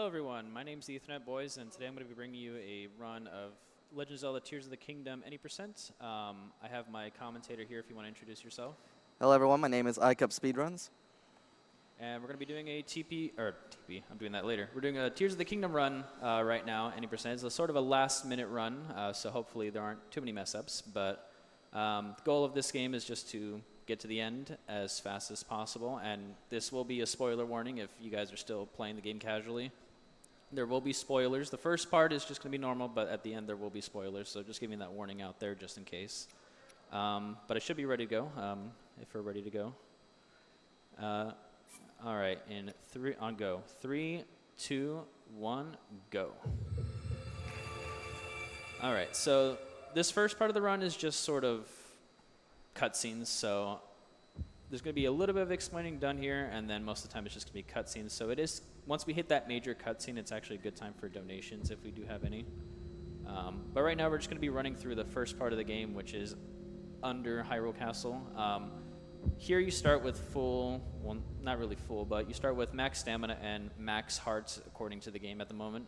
Hello everyone, my name is The TheEtherNetBoyz, and today I'm going to be bringing you a run of Legend of Zelda Tears of the Kingdom any %. I have my commentator here if you want to introduce yourself. Hello everyone, my name is iCupSpeedruns. And we're going to be doing a I'm doing that later. We're doing a Tears of the Kingdom run right now, any %. It's a sort of a last minute run, so hopefully there aren't too many mess ups, but the goal of this game is just to get to the end as fast as possible, and this will be a spoiler warning if you guys are still playing the game casually. There will be spoilers. The first part is just going to be normal, but at the end there will be spoilers, so just giving that warning out there just in case. But I should be ready to go, if we're ready to go. All right, on go. 3, 2, 1, go. All right, so this first part of the run is just sort of cutscenes, so there's going to be a little bit of explaining done here, and then most of the time it's just going to be cutscenes. So it is, once we hit that major cutscene, it's actually a good time for donations if we do have any. But right now we're just going to be running through the first part of the game, which is under Hyrule Castle. Here you start with full, well, not really full, but you start with max stamina and max hearts according to the game at the moment.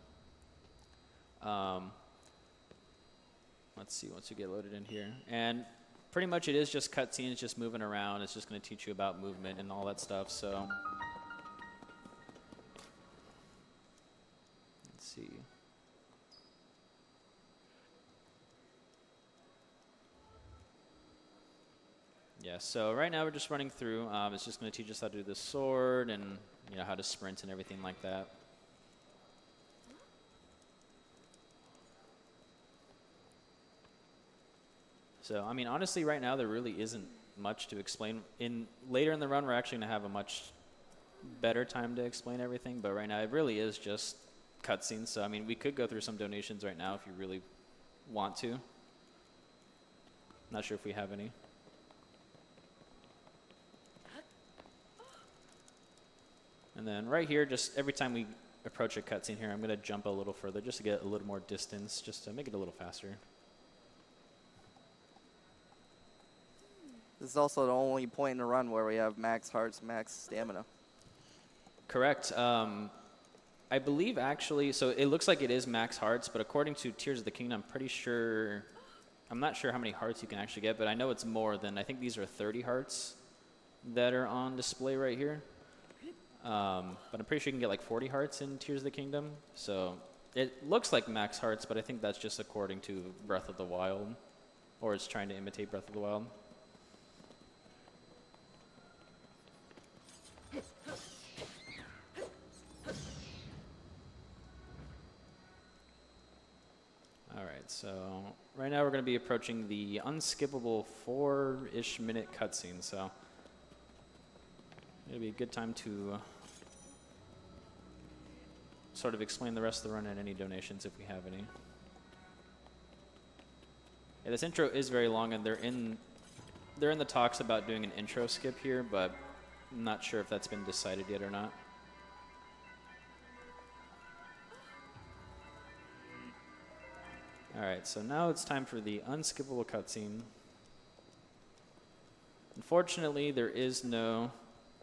Let's see, once you get loaded in here. And pretty much it is just cutscenes, just moving around. It's just going to teach you about movement and all that stuff, so. Let's see. Yeah, so right now we're just running through. It's just going to teach us how to do the sword and how to sprint and everything like that. So, I mean, honestly, right now there really isn't much to explain. Later in the run, we're actually going to have a much better time to explain everything, but right now it really is just cutscenes. So, I mean, we could go through some donations right now if you really want to. Not sure if we have any. And then right here, just every time we approach a cutscene here, I'm going to jump a little further just to get a little more distance, just to make it a little faster. This is also the only point in the run where we have max hearts, max stamina. Correct. I believe actually, so it looks like it is max hearts, but according to Tears of the Kingdom, I'm not sure how many hearts you can actually get, but I know it's more than, I think these are 30 hearts that are on display right here. But I'm pretty sure you can get like 40 hearts in Tears of the Kingdom. So it looks like max hearts, but I think that's just according to Breath of the Wild, or it's trying to imitate Breath of the Wild. Alright, so right now we're going to be approaching the unskippable 4-ish minute cutscene, so it'll be a good time to sort of explain the rest of the run and any donations if we have any. Yeah, this intro is very long, and they're in the talks about doing an intro skip here, but I'm not sure if that's been decided yet or not. Alright, so now it's time for the unskippable cutscene. Unfortunately, there is no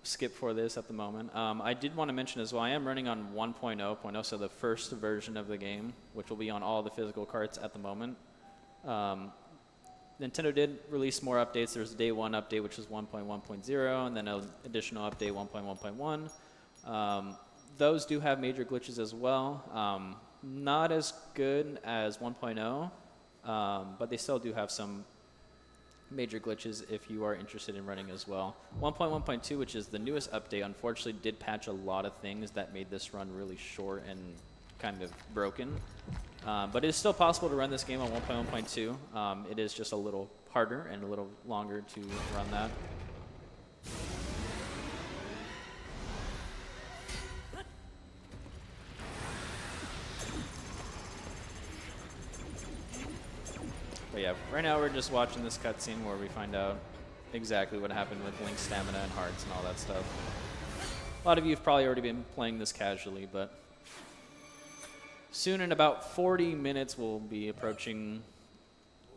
skip for this at the moment. I did want to mention as well, I am running on 1.0.0, so the first version of the game, which will be on all the physical carts at the moment. Nintendo did release more updates. There's a day 1 update, which is 1.1.0, and then an additional update, 1.1.1. Those do have major glitches as well. Not as good as 1.0, but they still do have some major glitches if you are interested in running as well. 1.1.2, which is the newest update, unfortunately did patch a lot of things that made this run really short and kind of broken. But it is still possible to run this game on 1.1.2. It is just a little harder and a little longer to run that. But yeah, right now we're just watching this cutscene where we find out exactly what happened with Link's stamina and hearts and all that stuff. A lot of you have probably already been playing this casually, but soon in about 40 minutes we'll be approaching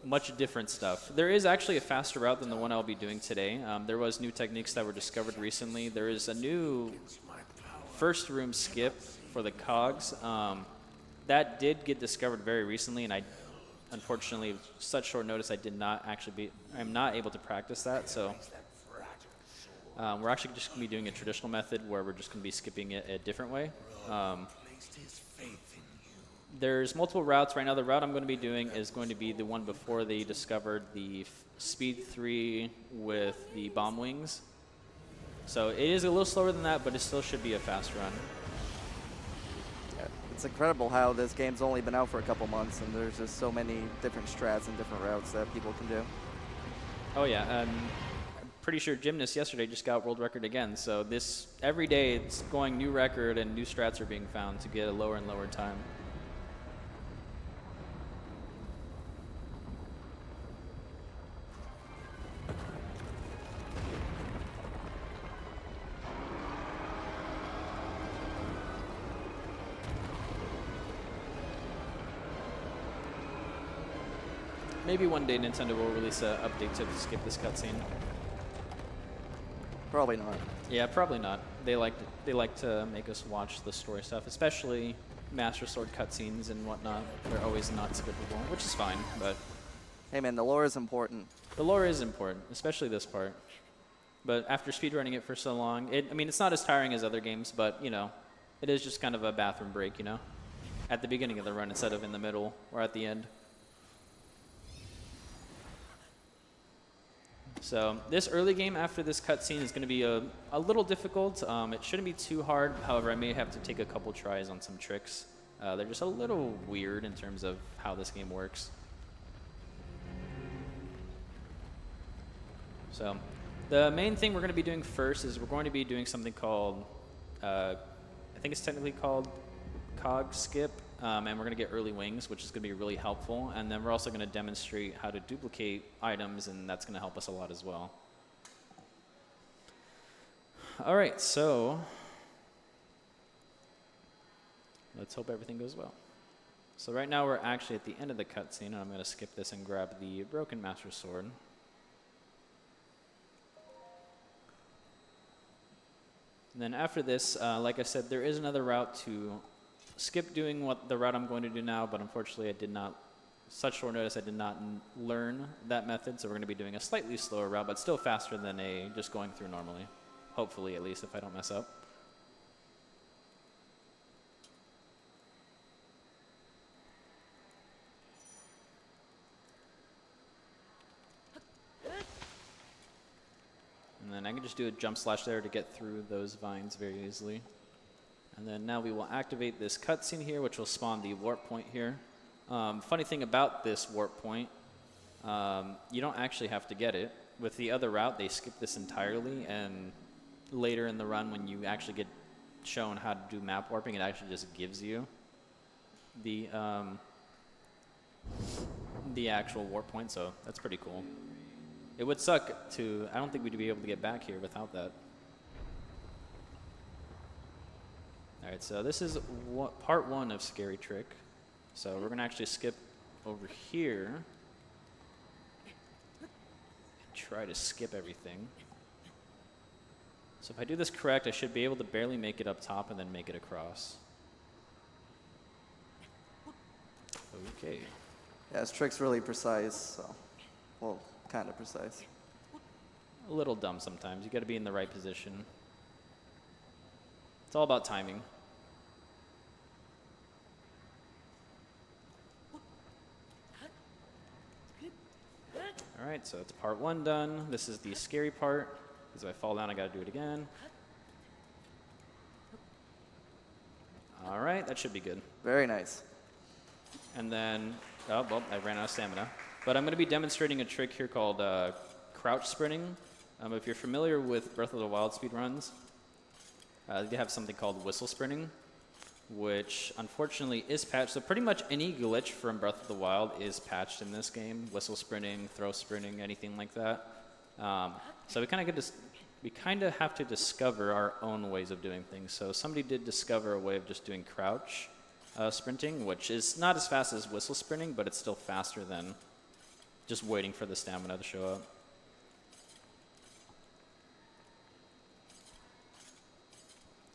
much different stuff. There is actually a faster route than the one I'll be doing today. There was new techniques that were discovered recently. There is a new first room skip for the cogs. That did get discovered very recently, and I, unfortunately, with such short notice, I'm not able to practice that. So we're actually just going to be doing a traditional method where we're just going to be skipping it a different way. There's multiple routes. Right now, the route I'm going to be doing is going to be the one before they discovered the Speed 3 with the bomb wings. So it is a little slower than that, but it still should be a fast run. Yeah, it's incredible how this game's only been out for a couple months, and there's just so many different strats and different routes that people can do. Oh yeah, I'm pretty sure Gymnast yesterday just got world record again. So this every day it's going new record and new strats are being found to get a lower and lower time. Maybe one day Nintendo will release an update to skip this cutscene. Probably not. Yeah, probably not. They like to make us watch the story stuff, especially Master Sword cutscenes and whatnot. They're always not skippable, which is fine. But Hey man, the lore is important. the lore is important, especially this part. But after speedrunning it for so long, I mean, it's not as tiring as other games, but you know, it is just kind of a bathroom break, you know, at the beginning of the run instead of in the middle or at the end. So this early game after this cutscene is going to be a little difficult. It shouldn't be too hard. However, I may have to take a couple tries on some tricks. They're just a little weird in terms of how this game works. So the main thing we're going to be doing first is we're going to be doing something called, I think it's technically called cog skip. And we're going to get early wings, which is going to be really helpful. And then we're also going to demonstrate how to duplicate items, and that's going to help us a lot as well. All right, so let's hope everything goes well. So right now we're actually at the end of the cutscene, and I'm going to skip this and grab the Broken Master Sword. And then after this, like I said, there is another route to skip doing the route I'm going to do now, but unfortunately such short notice, I did not learn that method, so we're going to be doing a slightly slower route, but still faster than just going through normally. Hopefully, at least, if I don't mess up. And then I can just do a jump slash there to get through those vines very easily. And then now we will activate this cutscene here, which will spawn the warp point here. Funny thing about this warp point, you don't actually have to get it. With the other route, they skip this entirely, and later in the run, when you actually get shown how to do map warping, it actually just gives you the actual warp point, so that's pretty cool. It would suck I don't think we'd be able to get back here without that. All right, so this is part one of Scary Trick. So we're going to actually skip over here and try to skip everything. So if I do this correct, I should be able to barely make it up top and then make it across. Okay. Yeah, this trick's really precise, so, well, kind of precise. A little dumb sometimes. You got to be in the right position. It's all about timing. All right, so it's part one done. This is the scary part, because if I fall down, I got to do it again. All right, that should be good. Very nice. And then, oh, well, I ran out of stamina. But I'm going to be demonstrating a trick here called crouch sprinting. If you're familiar with Breath of the Wild speedruns, they have something called whistle sprinting, which unfortunately is patched. So pretty much any glitch from Breath of the Wild is patched in this game. Whistle sprinting, throw sprinting, anything like that. So we kind of have to discover our own ways of doing things. So somebody did discover a way of just doing crouch sprinting, which is not as fast as whistle sprinting, but it's still faster than just waiting for the stamina to show up.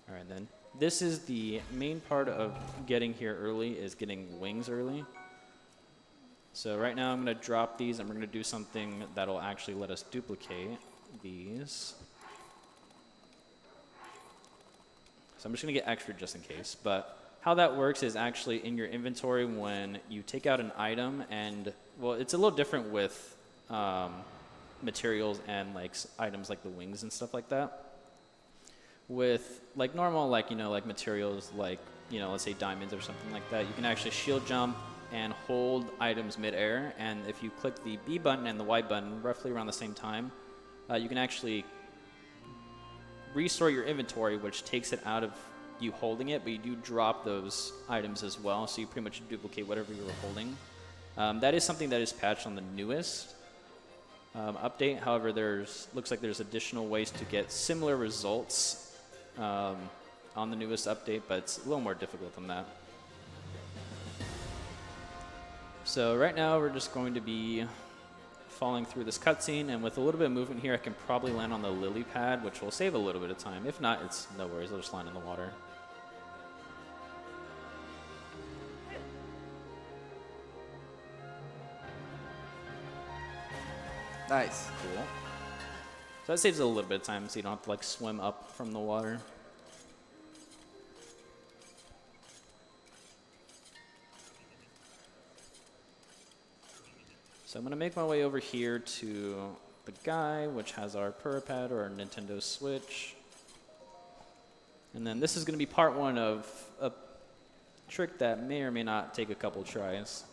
All right, then this is the main part of getting here early, is getting wings early. So right now I'm going to drop these, and we're going to do something that'll actually let us duplicate these. So I'm just going to get extra just in case. But how that works is actually in your inventory when you take out an item, and, well, it's a little different with materials and like items like the wings and stuff like that. With like normal, like, you know, like materials like, you know, let's say diamonds or something like that, you can actually shield jump and hold items midair. And if you click the B button and the Y button roughly around the same time, you can actually restore your inventory, which takes it out of you holding it, but you do drop those items as well, so you pretty much duplicate whatever you were holding. That is something that is patched on the newest update. However, looks like there's additional ways to get similar results on the newest update, but it's a little more difficult than that. So right now we're just going to be falling through this cutscene, and with a little bit of movement here I can probably land on the lily pad, which will save a little bit of time. If not, it's no worries, I'll just land in the water. Nice. Cool. So that saves a little bit of time, so you don't have to like swim up from the water. So I'm going to make my way over here to the guy, which has our Purapad or our Nintendo Switch. And then this is going to be part one of a trick that may or may not take a couple tries.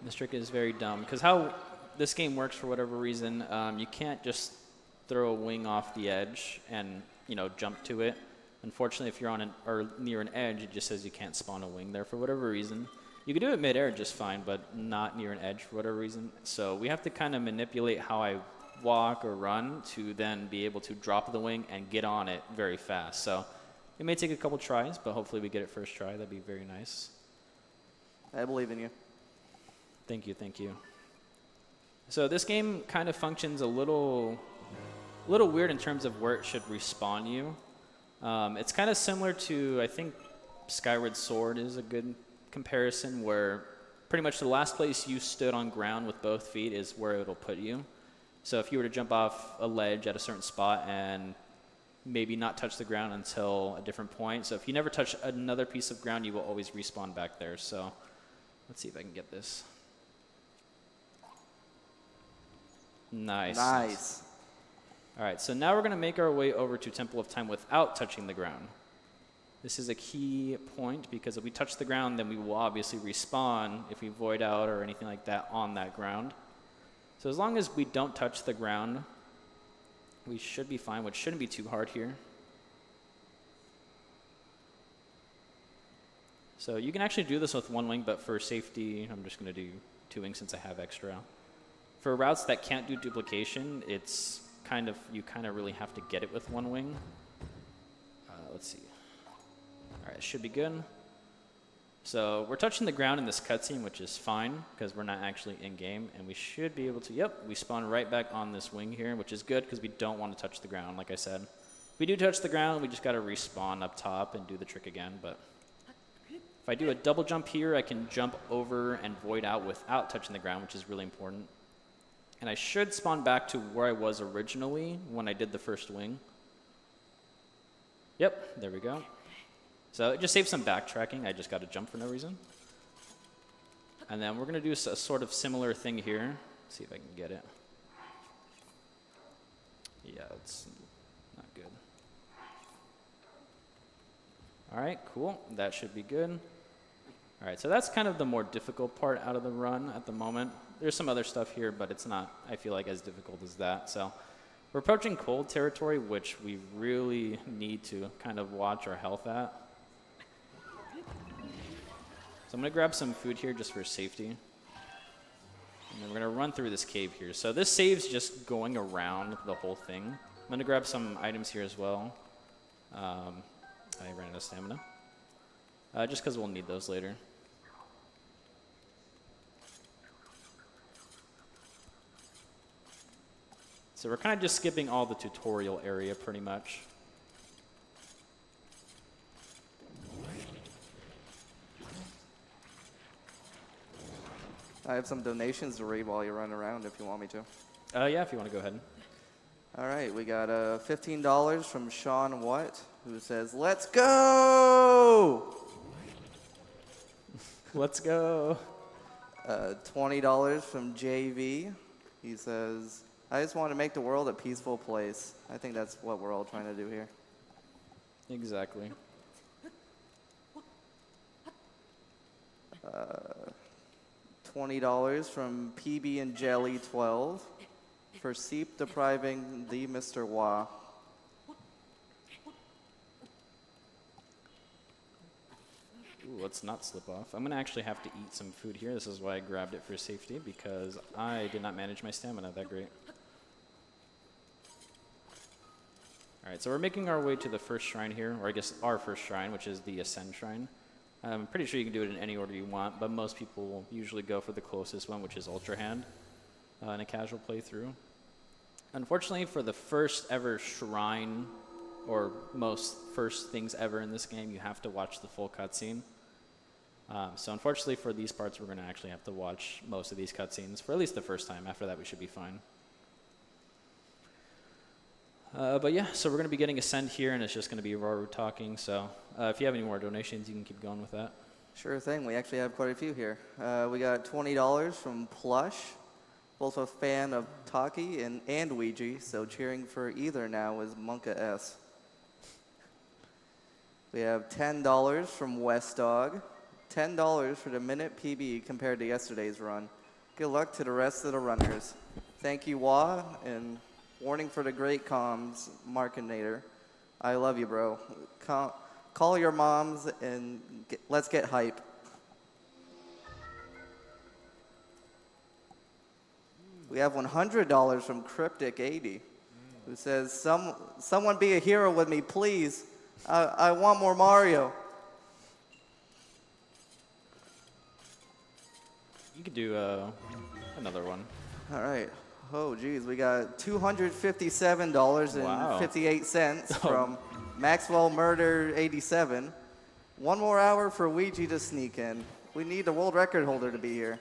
This trick is very dumb, because how this game works for whatever reason, you can't just throw a wing off the edge and, you know, jump to it. Unfortunately, if you're on or near an edge, it just says you can't spawn a wing there for whatever reason. You can do it midair just fine, but not near an edge for whatever reason. So we have to kind of manipulate how I walk or run to then be able to drop the wing and get on it very fast. So it may take a couple tries, but hopefully we get it first try. That'd be very nice. I believe in you. Thank you, thank you. So this game kind of functions a little weird in terms of where it should respawn you. It's kind of similar to, I think, Skyward Sword is a good comparison, where pretty much the last place you stood on ground with both feet is where it'll put you. So if you were to jump off a ledge at a certain spot and maybe not touch the ground until a different point, so if you never touch another piece of ground, you will always respawn back there. So let's see if I can get this. Nice. Nice. All right, so now we're going to make our way over to Temple of Time without touching the ground. This is a key point, because if we touch the ground, then we will obviously respawn if we void out or anything like that on that ground. So as long as we don't touch the ground, we should be fine, which shouldn't be too hard here. So you can actually do this with one wing, but for safety, I'm just going to do two wings since I have extra. For routes that can't do duplication, it's kind of, you kind of really have to get it with one wing. Let's see. All right, it should be good. So we're touching the ground in this cutscene, which is fine because we're not actually in game, and we should be able to, yep, we spawn right back on this wing here, which is good because we don't want to touch the ground, like I said. If we do touch the ground, we just got to respawn up top and do the trick again, but if I do a double jump here, I can jump over and void out without touching the ground, which is really important. And I should spawn back to where I was originally when I did the first wing. Yep, there we go. So it just saves some backtracking. I just got to jump for no reason. And then we're going to do a sort of similar thing here. Let's see if I can get it. Yeah, it's not good. All right, cool. That should be good. All right, so that's kind of the more difficult part out of the run at the moment. There's some other stuff here, but it's not, I feel like, as difficult as that. So we're approaching cold territory, which we really need to kind of watch our health at. So I'm going to grab some food here just for safety. And then we're going to run through this cave here. So this saves just going around the whole thing. I'm going to grab some items here as well. I ran out of stamina. Just because we'll need those later. So we're kind of just skipping all the tutorial area pretty much. I have some donations to read while you run around if you want me to. Yeah, if you want to go ahead. All right, we got $15 from Sean Watt, who says, "Let's go!" Let's go. $20 from JV. He says, "I just want to make the world a peaceful place." I think that's what we're all trying to do here. Exactly. $20 from PB and Jelly 12 for seep depriving the Mr. Wah. Ooh, let's not slip off. I'm going to actually have to eat some food here. This is why I grabbed it for safety, because I did not manage my stamina that great. All right, so we're making our way to the first shrine here, or I guess our first shrine, which is the Ascend Shrine. I'm pretty sure you can do it in any order you want, but most people will usually go for the closest one, which is Ultra Hand, in a casual playthrough. Unfortunately, for the first ever shrine, or most first things ever in this game, you have to watch the full cutscene. So unfortunately for these parts, we're going to actually have to watch most of these cutscenes for at least the first time. After that, we should be fine. But yeah, so we're going to be getting Ascend here, and it's just going to be Roru talking. So if you have any more donations, you can keep going with that. Sure thing. We actually have quite a few here. We got $20 from Plush, both a fan of Taki and Ouija, so cheering for either now is Monka S. We have $10 from West Dog, $10 for the minute PB compared to yesterday's run. Good luck to the rest of the runners. Thank you, Wah, and warning for the great comms, Markinator. I love you, bro. Call your moms and let's get hype. We have $100 from Cryptic80, who says, someone be a hero with me, please. I want more Mario. You could do another one. All right. Oh, geez. We got $257.58 from Maxwell Murder 87. One more hour for Ouija to sneak in. We need the world record holder to be here.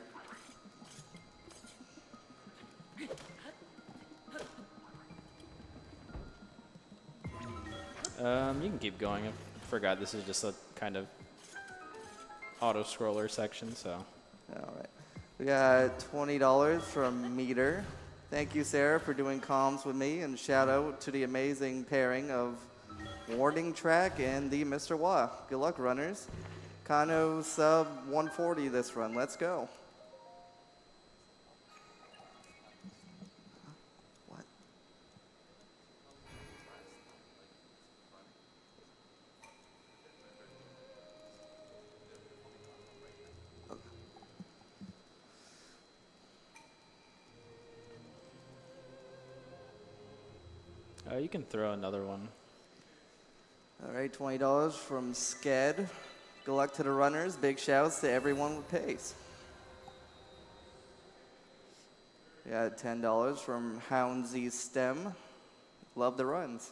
You can keep going. I forgot this is just a kind of auto-scroller section, so. All right. We got $20 from Meter. Thank you, Sarah, for doing comms with me, and shout out to the amazing pairing of Warning Track and the Mr. Wah. Good luck, runners. Kano sub 140 this run. Let's go. What? You can throw another one. All right, $20 from Sked. Good luck to the runners. Big shouts to everyone with pace. We got $10 from Houndsy Stem. Love the runs.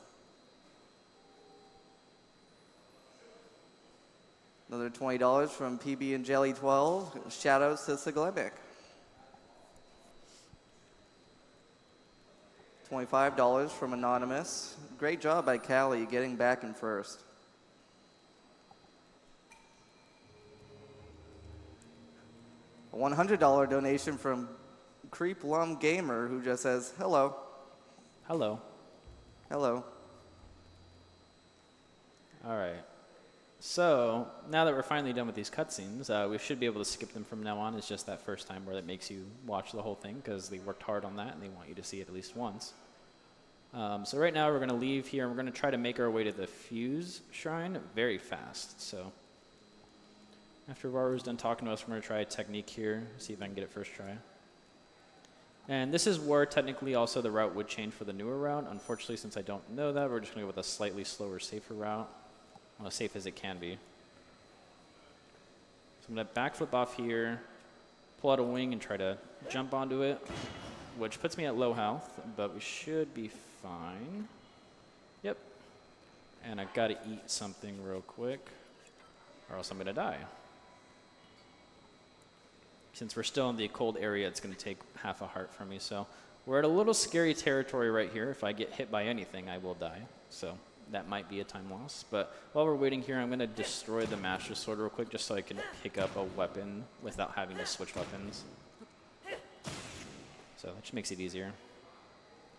Another $20 from PB and Jelly 12. Shout outs to Siglemic. $25 from Anonymous. Great job by Callie getting back in first. A $100 donation from Creep Lum Gamer, who just says, hello. Hello. Hello. All right. So now that we're finally done with these cutscenes, we should be able to skip them from now on. It's just that first time where it makes you watch the whole thing because they worked hard on that and they want you to see it at least once. So right now we're going to leave here and we're going to try to make our way to the Fuse Shrine very fast. So after Waru's done talking to us, we're going to try a technique here, see if I can get it first try. And this is where technically also the route would change for the newer route. Unfortunately, since I don't know that, we're just going to go with a slightly slower, safer route. Well, as safe as it can be. So I'm going to backflip off here, pull out a wing and try to jump onto it, which puts me at low health, but we should be fine. Yep. And I've got to eat something real quick, or else I'm going to die. Since we're still in the cold area, it's going to take half a heart from me. So we're at a little scary territory right here. If I get hit by anything, I will die. So that might be a time loss. But while we're waiting here, I'm going to destroy the Master Sword real quick just so I can pick up a weapon without having to switch weapons. So that just makes it easier.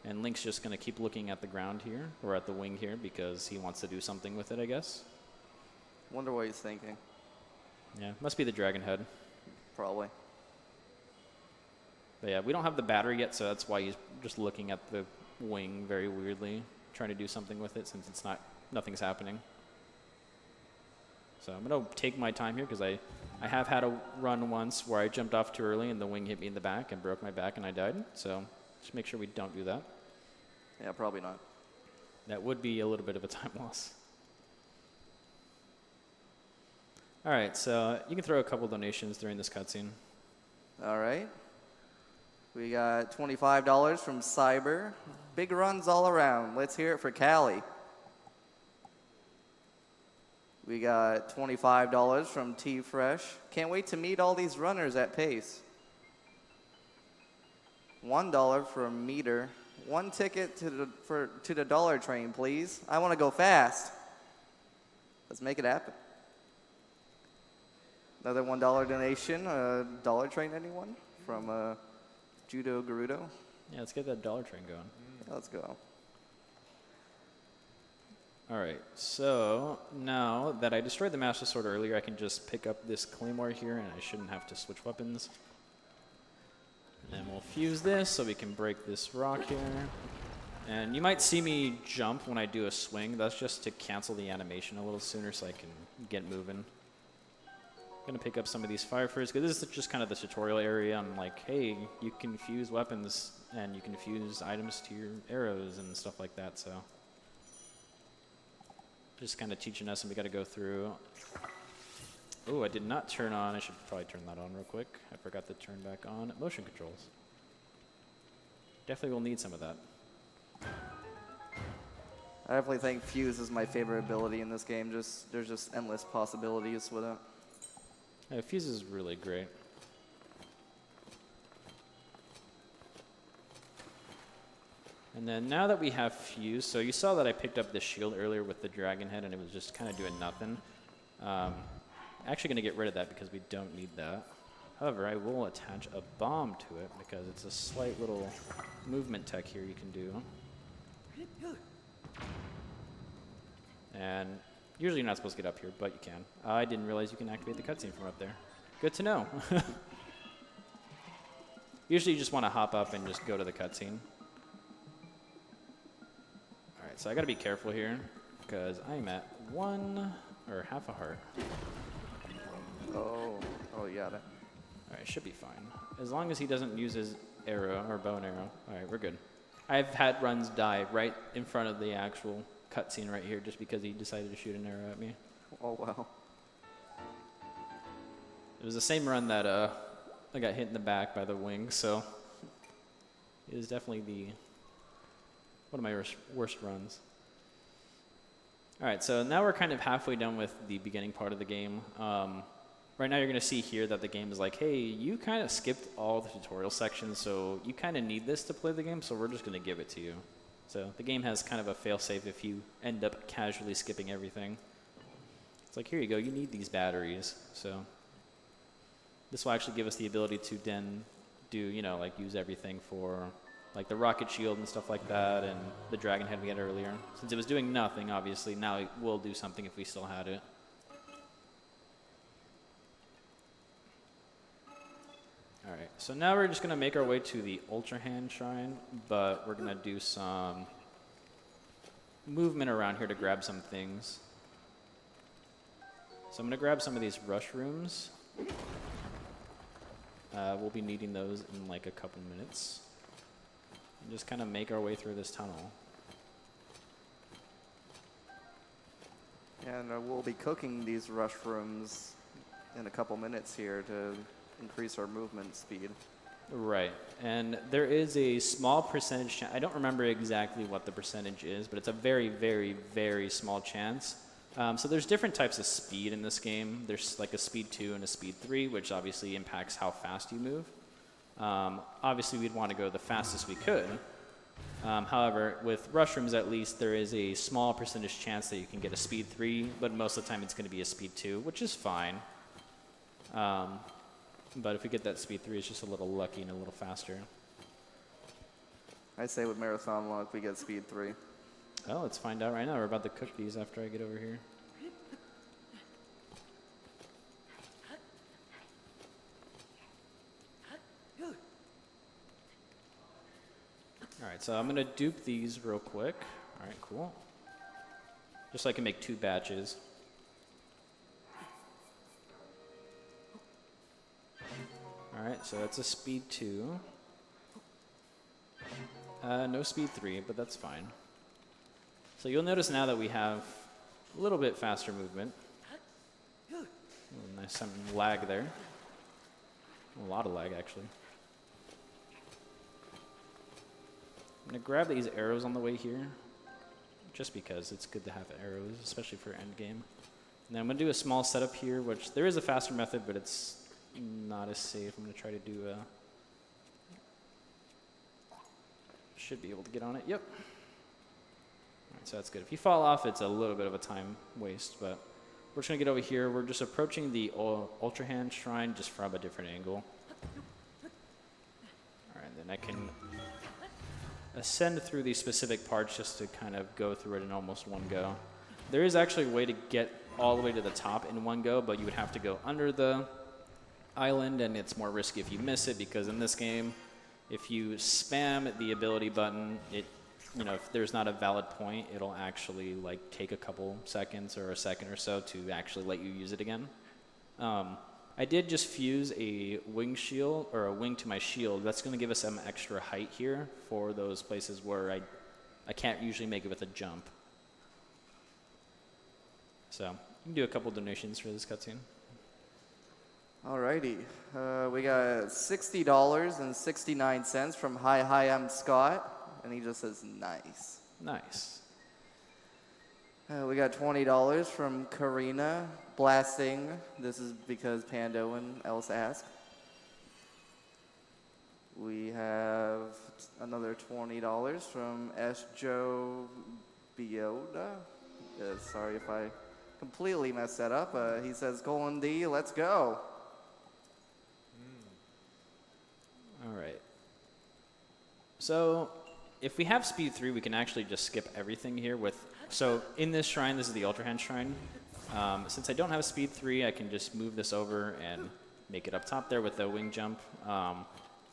And Link's just going to keep looking at the ground here, or at the wing here, because he wants to do something with it, I guess. Wonder what he's thinking. Yeah, must be the dragon head. Probably. But yeah, we don't have the battery yet, so that's why he's just looking at the wing very weirdly, trying to do something with it since nothing's happening. So I'm going to take my time here because I have had a run once where I jumped off too early and the wing hit me in the back and broke my back and I died. So just make sure we don't do that. Yeah, probably not. That would be a little bit of a time loss. All right, so you can throw a couple donations during this cutscene. All right. We got $25 from Cyber. Big runs all around. Let's hear it for Callie. We got $25 from T-Fresh. Can't wait to meet all these runners at pace. $1 from Meter. 1 ticket to the dollar train, please. I want to go fast. Let's make it happen. Another $1 donation. Dollar train, anyone? From Judo Garudo. Yeah, let's get that dollar train going. Let's go. All right, so now that I destroyed the Master Sword earlier, I can just pick up this Claymore here, and I shouldn't have to switch weapons. And then we'll fuse this so we can break this rock here. And you might see me jump when I do a swing. That's just to cancel the animation a little sooner so I can get moving. I'm going to pick up some of these fire first, because this is just kind of the tutorial area on like, hey, you can fuse weapons and you can fuse items to your arrows and stuff like that, so. Just kind of teaching us, and we got to go through. Oh, I did not turn on. I should probably turn that on real quick. I forgot to turn back on motion controls. Definitely will need some of that. I definitely think Fuse is my favorite ability in this game. There's just endless possibilities with it. Yeah, Fuse is really great. And then now that we have Fuse, so you saw that I picked up this shield earlier with the dragon head and it was just kind of doing nothing. Actually going to get rid of that because we don't need that. However, I will attach a bomb to it because it's a slight little movement tech here you can do. And usually you're not supposed to get up here, but you can. I didn't realize you can activate the cutscene from up there. Good to know. Usually you just want to hop up and just go to the cutscene. Alright, so I got to be careful here because I'm at half a heart. Oh, yeah. Alright, should be fine. As long as he doesn't use his arrow or bow and arrow. Alright, we're good. I've had runs die right in front of the actual cutscene right here just because he decided to shoot an arrow at me. Oh, wow. It was the same run that I got hit in the back by the wing, so it was definitely one of my worst runs. Alright, so now we're kind of halfway done with the beginning part of the game. Right now you're going to see here that the game is like, hey, you kind of skipped all the tutorial sections, so you kind of need this to play the game, so we're just going to give it to you. So the game has kind of a fail-safe if you end up casually skipping everything. It's like, here you go, you need these batteries. So this will actually give us the ability to then do, like use everything for like the rocket shield and stuff like that, and the dragon head we had earlier. Since it was doing nothing, obviously, now it will do something if we still had it. Alright, so now we're just going to make our way to the Ultra Hand Shrine, but we're going to do some movement around here to grab some things. So I'm going to grab some of these rush rooms. We'll be needing those in like a couple minutes. And just kind of make our way through this tunnel. And we'll be cooking these rush rooms in a couple minutes here to increase our movement speed. Right, and there is a small percentage, I don't remember exactly what the percentage is, but it's a very, very, very small chance So there's different types of speed in this game. There's like a speed 2 and a speed 3, which obviously impacts how fast you move. Obviously, we'd want to go the fastest we could. However, with Rushrooms at least, there is a small percentage chance that you can get a speed 3, but most of the time it's going to be a speed 2, which is fine. But if we get that speed 3, it's just a little lucky and a little faster. I say with Marathon Luck, we get speed 3. Oh, let's find out right now. We're about to cook these after I get over here. All right, so I'm going to dupe these real quick. All right, cool. Just so I can make 2 batches. All right, so that's a speed 2. No speed 3, but that's fine. So you'll notice now that we have a little bit faster movement. Nice some lag there. A lot of lag, actually. I'm going to grab these arrows on the way here, just because it's good to have arrows, especially for end game. And then I'm going to do a small setup here, which there is a faster method, but it's not as safe. I'm going to try to do a... Should be able to get on it. Yep. All right, so that's good. If you fall off, it's a little bit of a time waste, but we're just going to get over here. We're just approaching the Ultra Hand Shrine just from a different angle. All right, then I can ascend through these specific parts just to kind of go through it in almost one go. There is actually a way to get all the way to the top in one go, but you would have to go under the island, and it's more risky if you miss it, because in this game, if you spam the ability button, if there's not a valid point, it'll actually like take a couple seconds or a second or so to actually let you use it again. I did just fuse a wing shield, or a wing to my shield. That's going to give us some extra height here for those places where I can't usually make it with a jump. So you can do a couple donations for this cutscene. Alrighty, we got $60.69 from Hi, I'm Scott, and he just says nice. Nice. We got $20 from Karina Blasting. This is because Pando and else asked. We have another $20 from S. Joe Bioda. Sorry if I completely messed that up. He says, :D, let's go. All right. So if we have speed 3, we can actually just skip everything here with... So in this shrine, this is the Ultra Hand Shrine. Since I don't have speed 3, I can just move this over and make it up top there with the wing jump.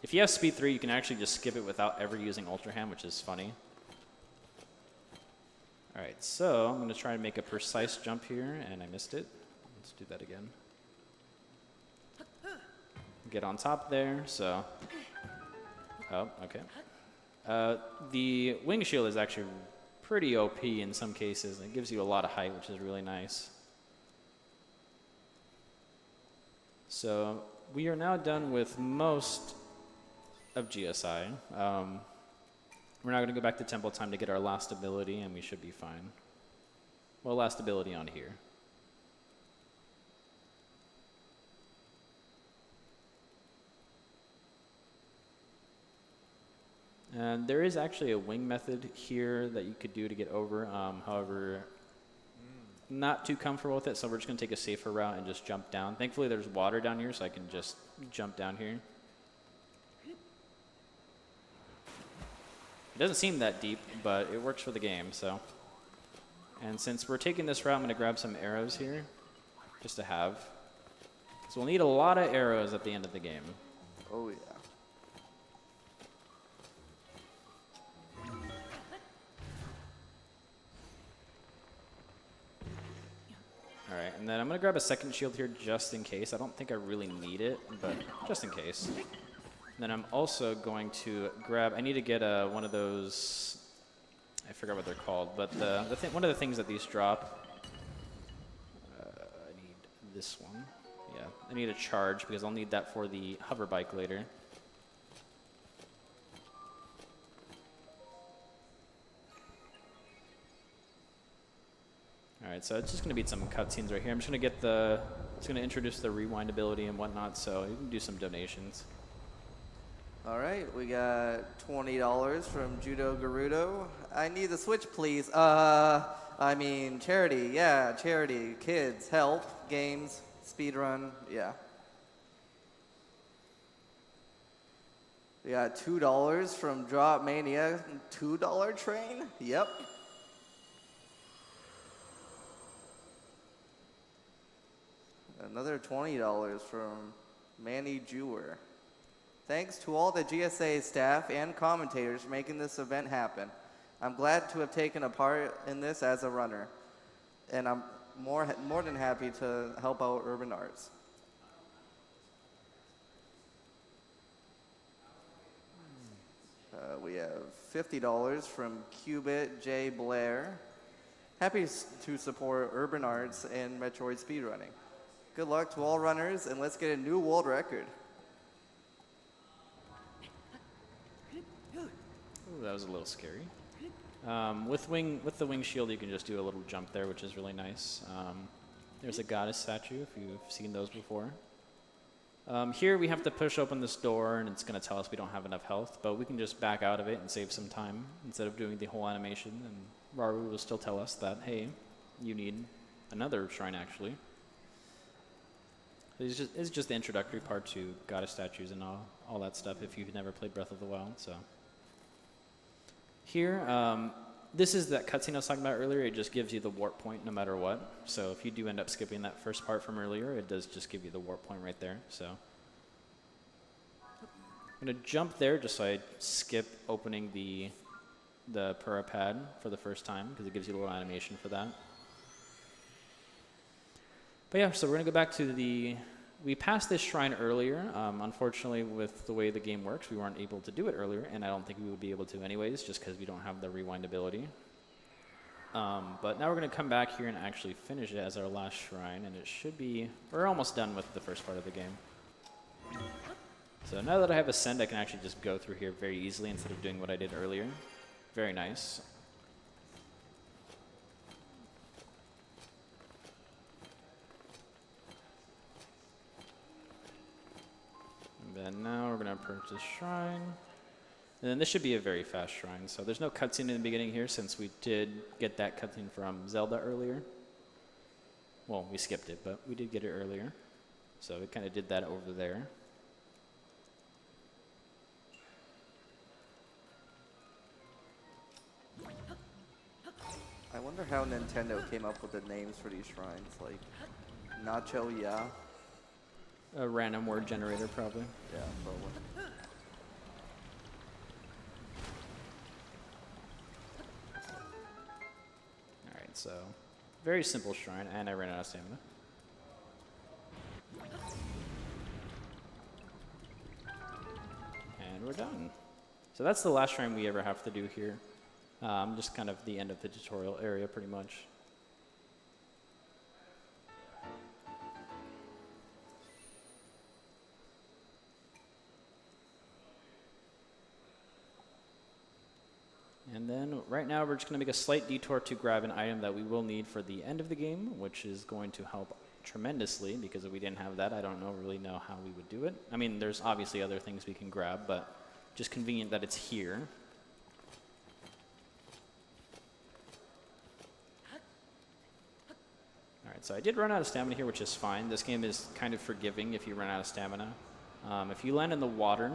If you have speed 3, you can actually just skip it without ever using Ultra Hand, which is funny. All right, so I'm going to try and make a precise jump here, and I missed it. Let's do that again. Get on top there, so... Oh, okay. The wing shield is actually pretty OP in some cases. It gives you a lot of height, which is really nice. So we are now done with most of GSI. We're now going to go back to Temple Time to get our last ability, and we should be fine. Well, last ability on here. And there is actually a wing method here that you could do to get over. However, not too comfortable with it, so we're just going to take a safer route and just jump down. Thankfully, there's water down here, so I can just jump down here. It doesn't seem that deep, but it works for the game, so. And since we're taking this route, I'm going to grab some arrows here, just to have. So we'll need a lot of arrows at the end of the game. Oh, yeah. All right, and then I'm going to grab a second shield here just in case. I don't think I really need it, but just in case. And then I'm also going to grab, I need to get one of those, I forgot what they're called, but one of the things that these drop, I need this one. Yeah, I need a charge because I'll need that for the hover bike later. All right, Alright, so it's just going to be some cutscenes right here. I'm just going to it's going to introduce the rewind ability and whatnot, so you can do some donations. All right, we got $20 from Judo Garudo. I need the Switch, please. I mean, charity. Yeah, charity. Kids, help. Games, speed run. Yeah. We got $2 from Drop Mania. $2 train? Yep. Another $20 from Manny Jewer. Thanks to all the GSA staff and commentators for making this event happen. I'm glad to have taken a part in this as a runner, and I'm more than happy to help out Urban Arts. We have $50 from Cubit J. Blair. Happy to support Urban Arts and Metroid speedrunning. Good luck to all runners, and let's get a new world record. Ooh, that was a little scary. With the wing shield, you can just do a little jump there, which is really nice. There's a goddess statue, if you've seen those before. Here we have to push open this door, and it's going to tell us we don't have enough health, but we can just back out of it and save some time instead of doing the whole animation, and Raru will still tell us that, hey, you need another shrine, actually. It's just the introductory part to goddess statues and all that stuff if you've never played Breath of the Wild, so. Here, this is that cutscene I was talking about earlier. It just gives you the warp point no matter what. So if you do end up skipping that first part from earlier, it does just give you the warp point right there. So I'm going to jump there just so I skip opening the Pura pad for the first time because it gives you a little animation for that. But yeah, so we're going to go back to we passed this shrine earlier. Unfortunately, with the way the game works, we weren't able to do it earlier, and I don't think we would be able to anyways, just because we don't have the rewind ability. But now we're going to come back here and actually finish it as our last shrine, and it should be, we're almost done with the first part of the game. So now that I have Ascend, I can actually just go through here very easily instead of doing what I did earlier. Very nice. And now we're going to purchase shrine. And then this should be a very fast shrine. So there's no cutscene in the beginning here since we did get that cutscene from Zelda earlier. Well, we skipped it, but we did get it earlier. So we kind of did that over there. I wonder how Nintendo came up with the names for these shrines, like Nacho Ya. A random word generator, probably. Yeah, probably. Alright, so very simple shrine, and I ran out of stamina. And we're done. So that's the last shrine we ever have to do here. Just kind of the end of the tutorial area, pretty much. And then right now we're just going to make a slight detour to grab an item that we will need for the end of the game, which is going to help tremendously, because if we didn't have that, I don't really know how we would do it. I mean, there's obviously other things we can grab, but just convenient that it's here. Alright, so I did run out of stamina here, which is fine. This game is kind of forgiving if you run out of stamina. If you land in the water,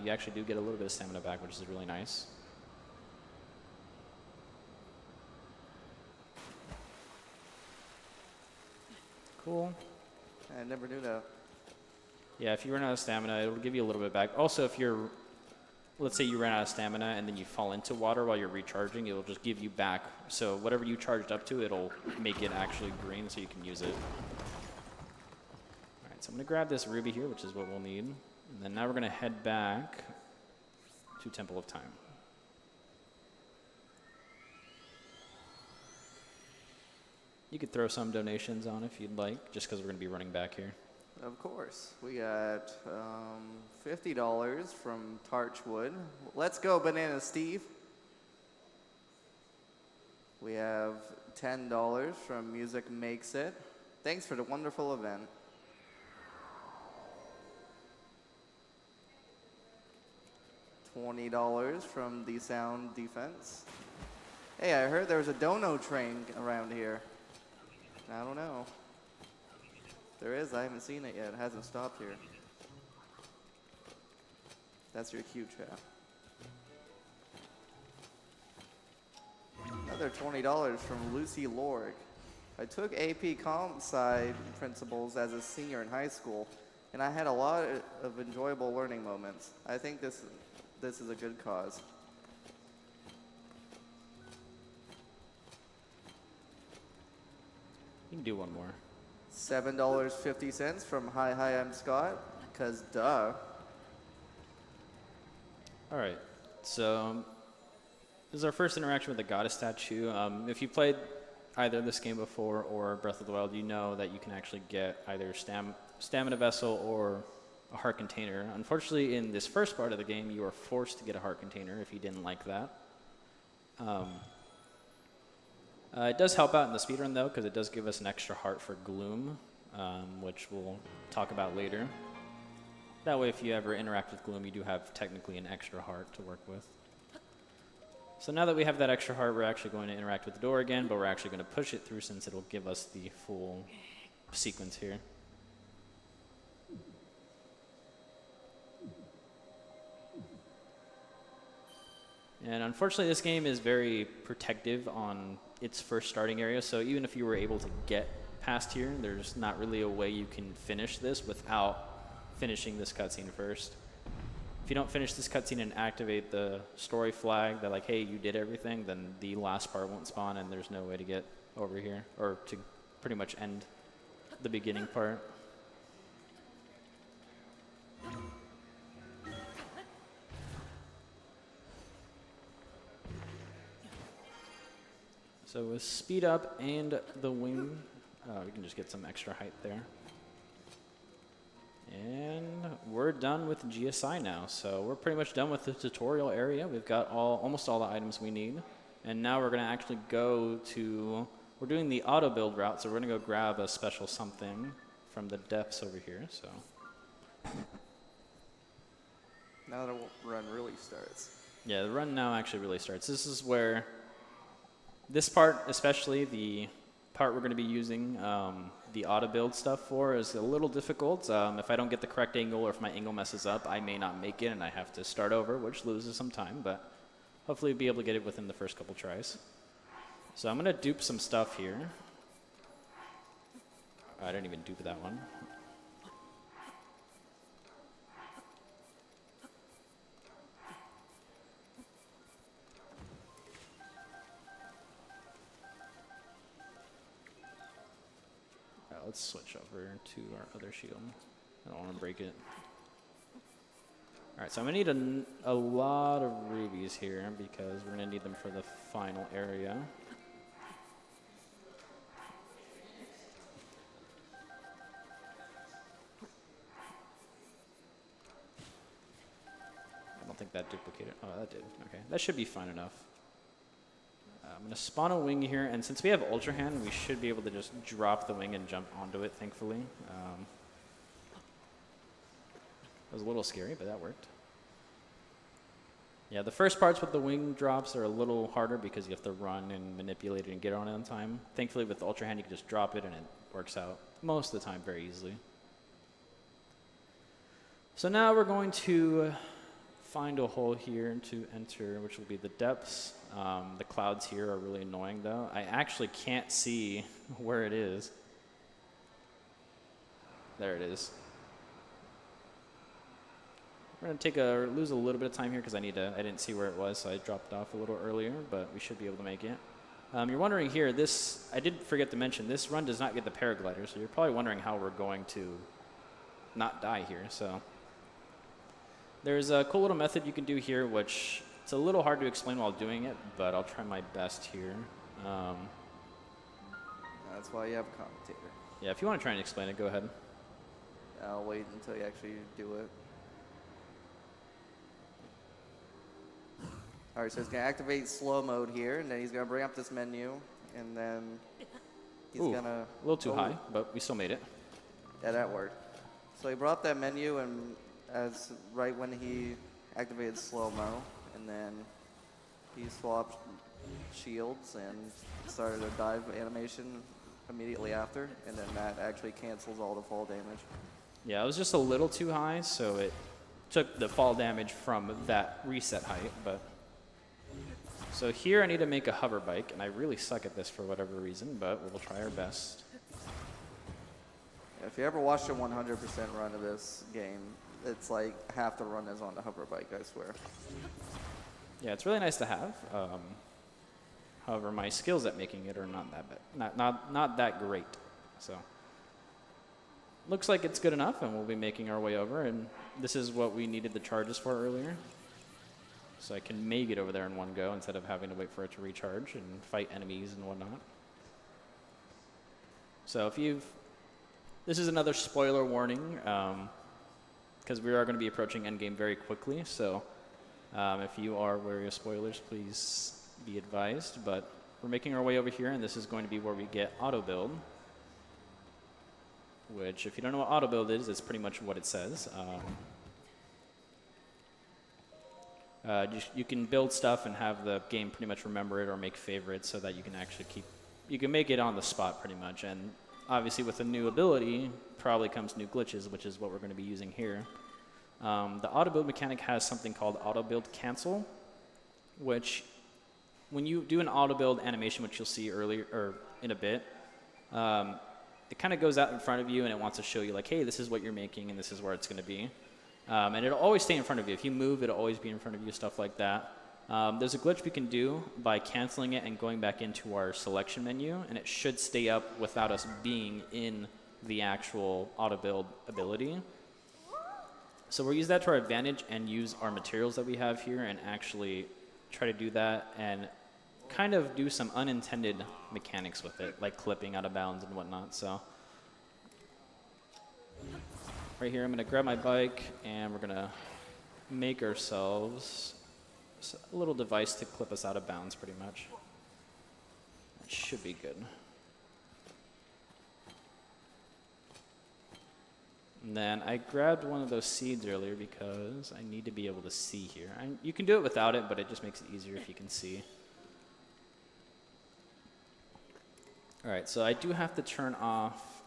you actually do get a little bit of stamina back, which is really nice. Cool. I never knew that. Yeah, if you run out of stamina, it'll give you a little bit back. Also, if you're, let's say you ran out of stamina and then you fall into water while you're recharging, it'll just give you back. So whatever you charged up to, it'll make it actually green so you can use it. All right, so I'm going to grab this ruby here, which is what we'll need. And then now we're going to head back to Temple of Time. You could throw some donations on if you'd like, just because we're going to be running back here. Of course. We got $50 from Tarchwood. Let's go, Banana Steve. We have $10 from Music Makes It. Thanks for the wonderful event. $20 from The Sound Defense. Hey, I heard there was a dono train around here. I don't know. There is, I haven't seen it yet. It hasn't stopped here. That's your cue, chat. Another $20 from Lucy Lorg. I took AP Comp Sci principles as a senior in high school, and I had a lot of enjoyable learning moments. I think this is a good cause. You can do one more. $7.50 from Hi, I'm Scott, because duh. All right, so this is our first interaction with the goddess statue. If you played either this game before or Breath of the Wild, you know that you can actually get either stamina vessel or a heart container. Unfortunately, in this first part of the game, you are forced to get a heart container if you didn't like that. It does help out in the speedrun, though, because it does give us an extra heart for Gloom, which we'll talk about later. That way, if you ever interact with Gloom, you do have technically an extra heart to work with. So now that we have that extra heart, we're actually going to interact with the door again, but we're actually going to push it through since it'll give us the full sequence here. And unfortunately, this game is very protective on its first starting area, so even if you were able to get past here, there's not really a way you can finish this without finishing this cutscene first. If you don't finish this cutscene and activate the story flag that like, hey, you did everything, then the last part won't spawn and there's no way to get over here, or to pretty much end the beginning part. So with speed up and the wing, we can just get some extra height there. And we're done with GSI now, so we're pretty much done with the tutorial area. We've got almost all the items we need. And now we're going to actually go to, we're doing the auto build route, so we're going to go grab a special something from the depths over here. So Now the run really starts. yeah, the run now actually really starts. This is where, this part especially, the part we're going to be using the auto build stuff for is a little difficult. If I don't get the correct angle or if my angle messes up, I may not make it and I have to start over, which loses some time, but hopefully we'll be able to get it within the first couple tries. So I'm going to dupe some stuff here. I didn't even dupe that one. Let's switch over to our other shield. I don't want to break it. All right, so I'm going to need a lot of rubies here because we're going to need them for the final area. I don't think that duplicated. Oh, that did. Okay, that should be fine enough. I'm going to spawn a wing here, and since we have Ultra Hand, we should be able to just drop the wing and jump onto it, thankfully. It was a little scary, but that worked. Yeah, the first parts with the wing drops are a little harder because you have to run and manipulate it and get on it on time. Thankfully, with the Ultra Hand, you can just drop it, and it works out most of the time very easily. So now we're going to find a hole here to enter, which will be the depths. The clouds here are really annoying, though. I actually can't see where it is. There it is. We're going to lose a little bit of time here because I didn't see where it was, so I dropped off a little earlier, but we should be able to make it. You're wondering here, I did forget to mention, this run does not get the paraglider, so you're probably wondering how we're going to not die here. So there's a cool little method you can do here, which it's a little hard to explain while doing it, but I'll try my best here. That's why you have a commentator. Yeah, if you want to try and explain it, go ahead. I'll wait until you actually do it. All right, so he's going to activate slow mode here, and then he's going to bring up this menu. and then he's Ooh, gonna... a little too high, but we still made it. Yeah, that worked. So he brought up that menu, and right when he activated slow-mo, and then he swapped shields and started a dive animation immediately after, and then that actually cancels all the fall damage. Yeah, it was just a little too high, so it took the fall damage from that reset height, but... So here I need to make a hover bike, and I really suck at this for whatever reason, but we'll try our best. If you ever watched a 100% run of this game, it's like half the run is on the hover bike, I swear. Yeah, it's really nice to have. However, my skills at making it are not that bad, not that great. So looks like it's good enough, and we'll be making our way over. And this is what we needed the charges for earlier, so I can make it over there in one go instead of having to wait for it to recharge and fight enemies and whatnot. So if you've, this is another spoiler warning, because we are going to be approaching endgame very quickly. So if you are wary of spoilers, please be advised. But we're making our way over here, and this is going to be where we get auto build. Which, if you don't know what auto build is, it's pretty much what it says. You can build stuff and have the game pretty much remember it or make favorites so that you can actually you can make it on the spot pretty much. And obviously with a new ability probably comes new glitches, which is what we're going to be using here. The auto build mechanic has something called auto build cancel, which when you do an auto build animation, which you'll see earlier or in a bit, it kind of goes out in front of you and it wants to show you like, hey, this is what you're making and this is where it's going to be. And it'll always stay in front of you. If you move, it'll always be in front of you, stuff like that. There's a glitch we can do by canceling it and going back into our selection menu, and it should stay up without us being in the actual auto build ability. So we'll use that to our advantage and use our materials that we have here and actually try to do that and kind of do some unintended mechanics with it, like clipping out of bounds and whatnot. So right here, I'm going to grab my bike, and we're going to make ourselves a little device to clip us out of bounds, pretty much. That should be good. And then I grabbed one of those seeds earlier because I need to be able to see here. You can do it without it, but it just makes it easier if you can see. All right, so I do have to turn off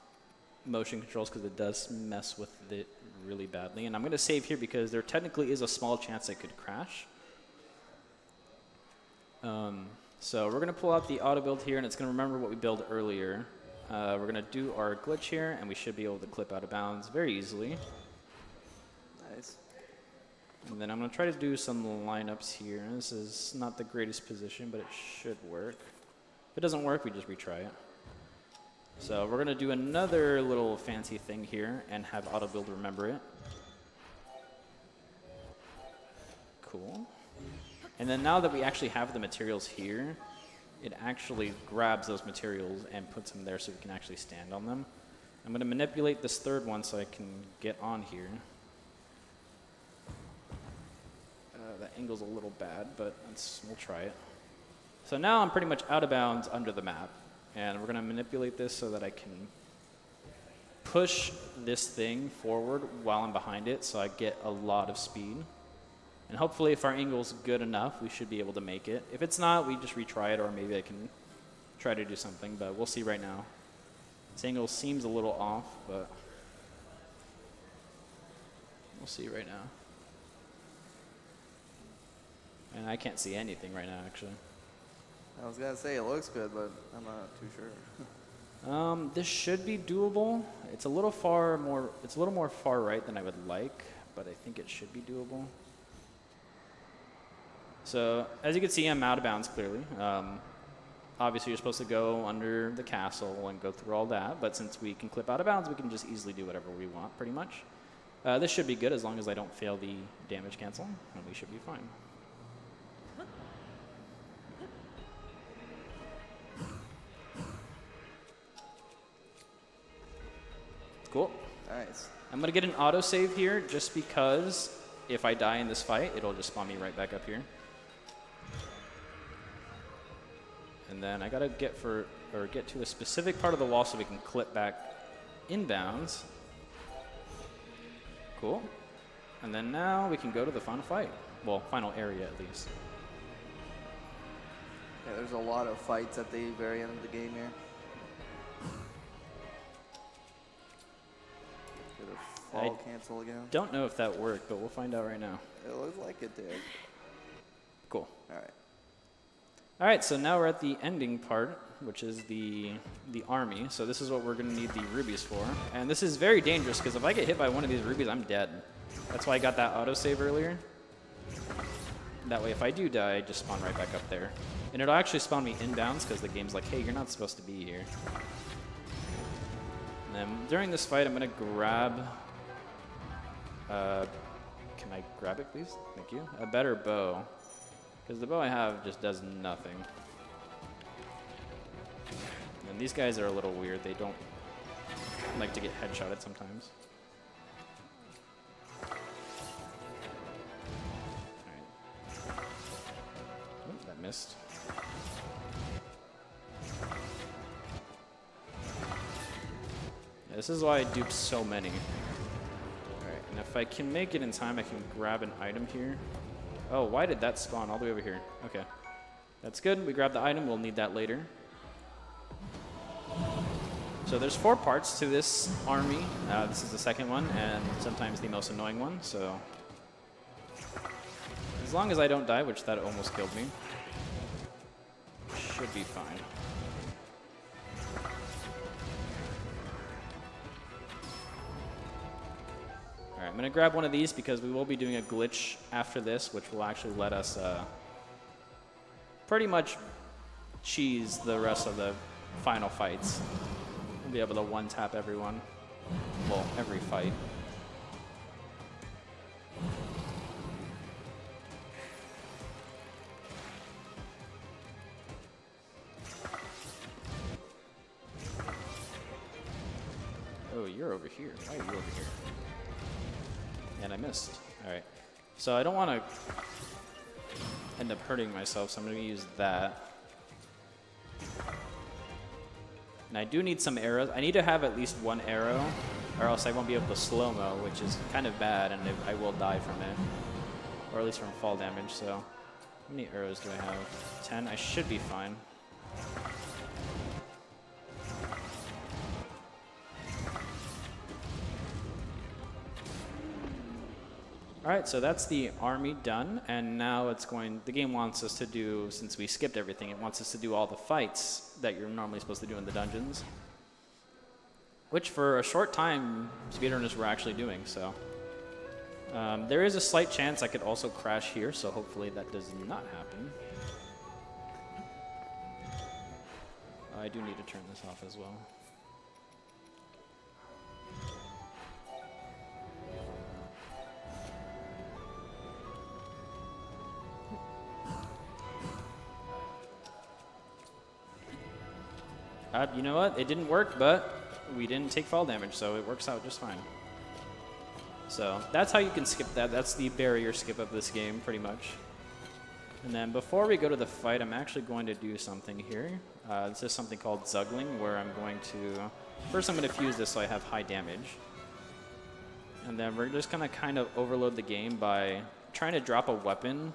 motion controls because it does mess with it really badly. And I'm going to save here because there technically is a small chance it could crash. So we're going to pull out the auto build here, and it's going to remember what we built earlier. We're going to do our glitch here, and we should be able to clip out of bounds very easily. Nice. And then I'm going to try to do some lineups here. This is not the greatest position, but it should work. If it doesn't work, we just retry it. So we're going to do another little fancy thing here and have auto build remember it. Cool. And then now that we actually have the materials here, it actually grabs those materials and puts them there so we can actually stand on them. I'm going to manipulate this third one so I can get on here. The angle's a little bad, but we'll try it. So now I'm pretty much out of bounds under the map. And we're going to manipulate this so that I can push this thing forward while I'm behind it so I get a lot of speed. And hopefully if our angle's good enough, we should be able to make it. If it's not, we just retry it, or maybe I can try to do something, but we'll see right now. This angle seems a little off, but we'll see right now. And I can't see anything right now, actually. I was going to say it looks good, but I'm not too sure. This should be doable. It's a little more far right than I would like, but I think it should be doable. So as you can see, I'm out of bounds clearly. Obviously, you're supposed to go under the castle and go through all that, but since we can clip out of bounds, we can just easily do whatever we want, pretty much. This should be good as long as I don't fail the damage cancel, and we should be fine. Cool. Nice. I'm going to get an autosave here just because if I die in this fight, it'll just spawn me right back up here. And then I gotta get to a specific part of the wall so we can clip back inbounds. Cool. And then now we can go to the final fight. Well, final area at least. Yeah, there's a lot of fights at the very end of the game here. Did a fall cancel again? Don't know if that worked, but we'll find out right now. It looks like it did. Cool. All right. All right, so now we're at the ending part, which is the army. So this is what we're going to need the rubies for. And this is very dangerous because if I get hit by one of these rubies, I'm dead. That's why I got that autosave earlier. That way, if I do die, I just spawn right back up there. And it'll actually spawn me inbounds because the game's like, hey, you're not supposed to be here. And then during this fight, I'm going to grab... can I grab it, please? Thank you. A better bow. Because the bow I have just does nothing. And these guys are a little weird. They don't like to get headshotted sometimes. Alright. Oh, that missed. Yeah, this is why I dupe so many. Alright, and if I can make it in time, I can grab an item here. Oh, why did that spawn all the way over here? Okay. That's good. We grab the item. We'll need that later. So there's 4 parts to this army. This is the second one, and sometimes the most annoying one. So as long as I don't die, which that almost killed me, should be fine. All right, I'm going to grab one of these because we will be doing a glitch after this, which will actually let us pretty much cheese the rest of the final fights. We'll be able to one-tap everyone. Well, every fight. Oh, you're over here. Why are you over here? And I missed. All right. So I don't want to end up hurting myself, so I'm going to use that. And I do need some arrows. I need to have at least 1 arrow, or else I won't be able to slow-mo, which is kind of bad, and I will die from it. Or at least from fall damage, so... How many arrows do I have? 10? I should be fine. Alright, so that's the army done, and now it's going, the game wants us to do, since we skipped everything, it wants us to do all the fights that you're normally supposed to do in the dungeons. Which for a short time, speedrunners were actually doing, so. There is a slight chance I could also crash here, so hopefully that does not happen. I do need to turn this off as well. You know what? It didn't work, but we didn't take fall damage, so it works out just fine. So that's how you can skip that. That's the barrier skip of this game, pretty much. And then before we go to the fight, I'm actually going to do something here. This is something called zuggling, where I'm going to... First, I'm going to fuse this so I have high damage. And then we're just going to kind of overload the game by trying to drop a weapon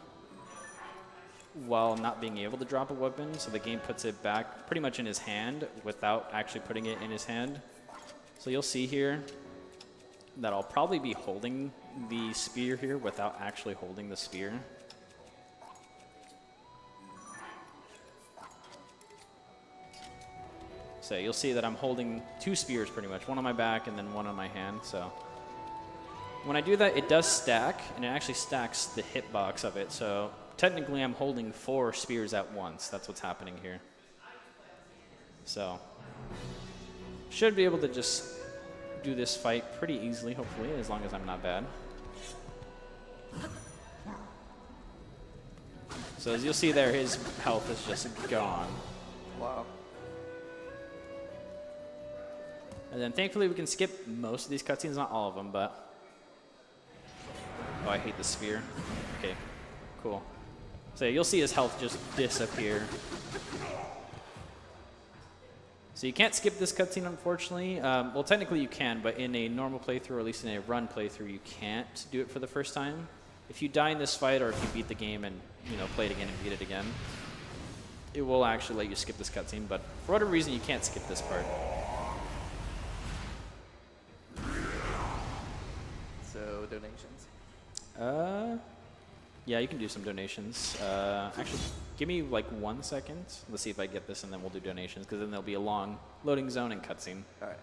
while not being able to drop a weapon, so the game puts it back pretty much in his hand without actually putting it in his hand. So you'll see here that I'll probably be holding the spear here without actually holding the spear. So you'll see that I'm holding 2 spears pretty much, one on my back and then one on my hand. So when I do that, it does stack, and it actually stacks the hitbox of it. So technically, I'm holding 4 spears at once. That's what's happening here. So, should be able to just do this fight pretty easily, hopefully, as long as I'm not bad. So as you'll see there, his health is just gone. Wow. And then thankfully we can skip most of these cutscenes, not all of them, but... Oh, I hate the spear. Okay, cool. So you'll see his health just disappear. So you can't skip this cutscene, unfortunately. Well, technically you can, but in a normal playthrough, or at least in a run playthrough, you can't do it for the first time. If you die in this fight, or if you beat the game and play it again and beat it again, it will actually let you skip this cutscene. But for whatever reason, you can't skip this part. So donations. Yeah, you can do some donations. Actually, give me like 1 second. Let's see if I get this, and then we'll do donations, because then there'll be a long loading zone and cutscene. All right.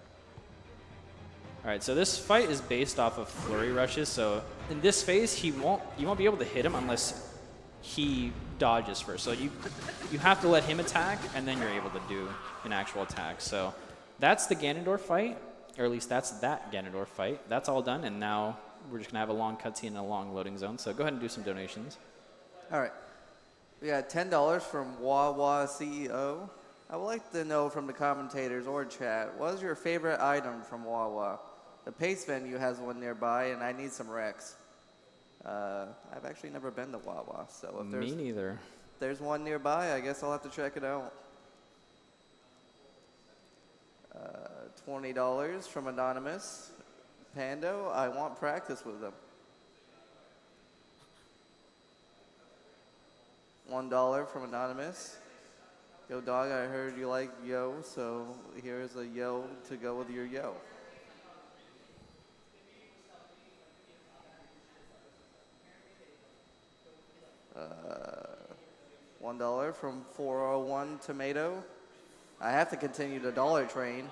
All right, so this fight is based off of flurry rushes. So in this phase, you won't be able to hit him unless he dodges first. So you have to let him attack, and then you're able to do an actual attack. So that's the Ganondorf fight, or at least that's that Ganondorf fight. That's all done, and now we're just gonna have a long cutscene and a long loading zone. So go ahead and do some donations. All right. We got $10 from Wawa CEO. I would like to know from the commentators or chat, what is your favorite item from Wawa? The Pace venue has one nearby, and I need some Rex. I've actually never been to Wawa, so if Me neither. there's one nearby, I guess I'll have to check it out. $20 from Anonymous. Pando, I want practice with them. $1 from Anonymous. Yo, dog, I heard you like yo, so here's a yo to go with your yo. $1 from 401 Tomato. I have to continue the dollar train.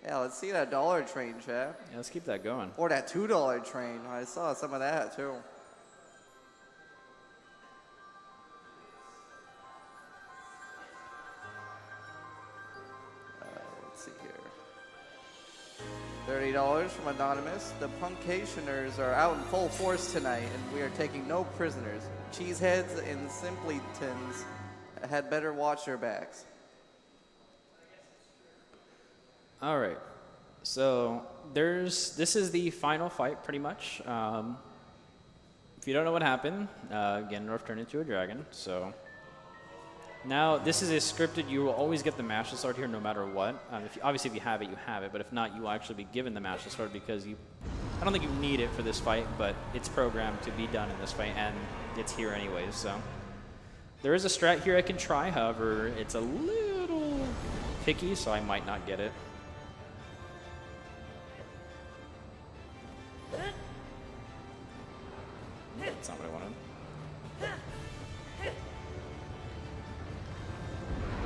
Yeah, let's see that dollar train, chat. Yeah, let's keep that going. Or that $2 train. I saw some of that, too. Let's see here. $30 from Anonymous. The Punkationers are out in full force tonight, and we are taking no prisoners. Cheeseheads and Simpletons had better watch their backs. All right, so this is the final fight, pretty much. If you don't know what happened, Ganondorf turned into a dragon. So now this is a scripted. You will always get the Master Sword here, no matter what. Obviously, if you have it, you have it. But if not, you will actually be given the Master Sword because I don't think you need it for this fight, but it's programmed to be done in this fight, and it's here anyways. So there is a strat here I can try. However, it's a little picky, so I might not get it. That's not what I wanted.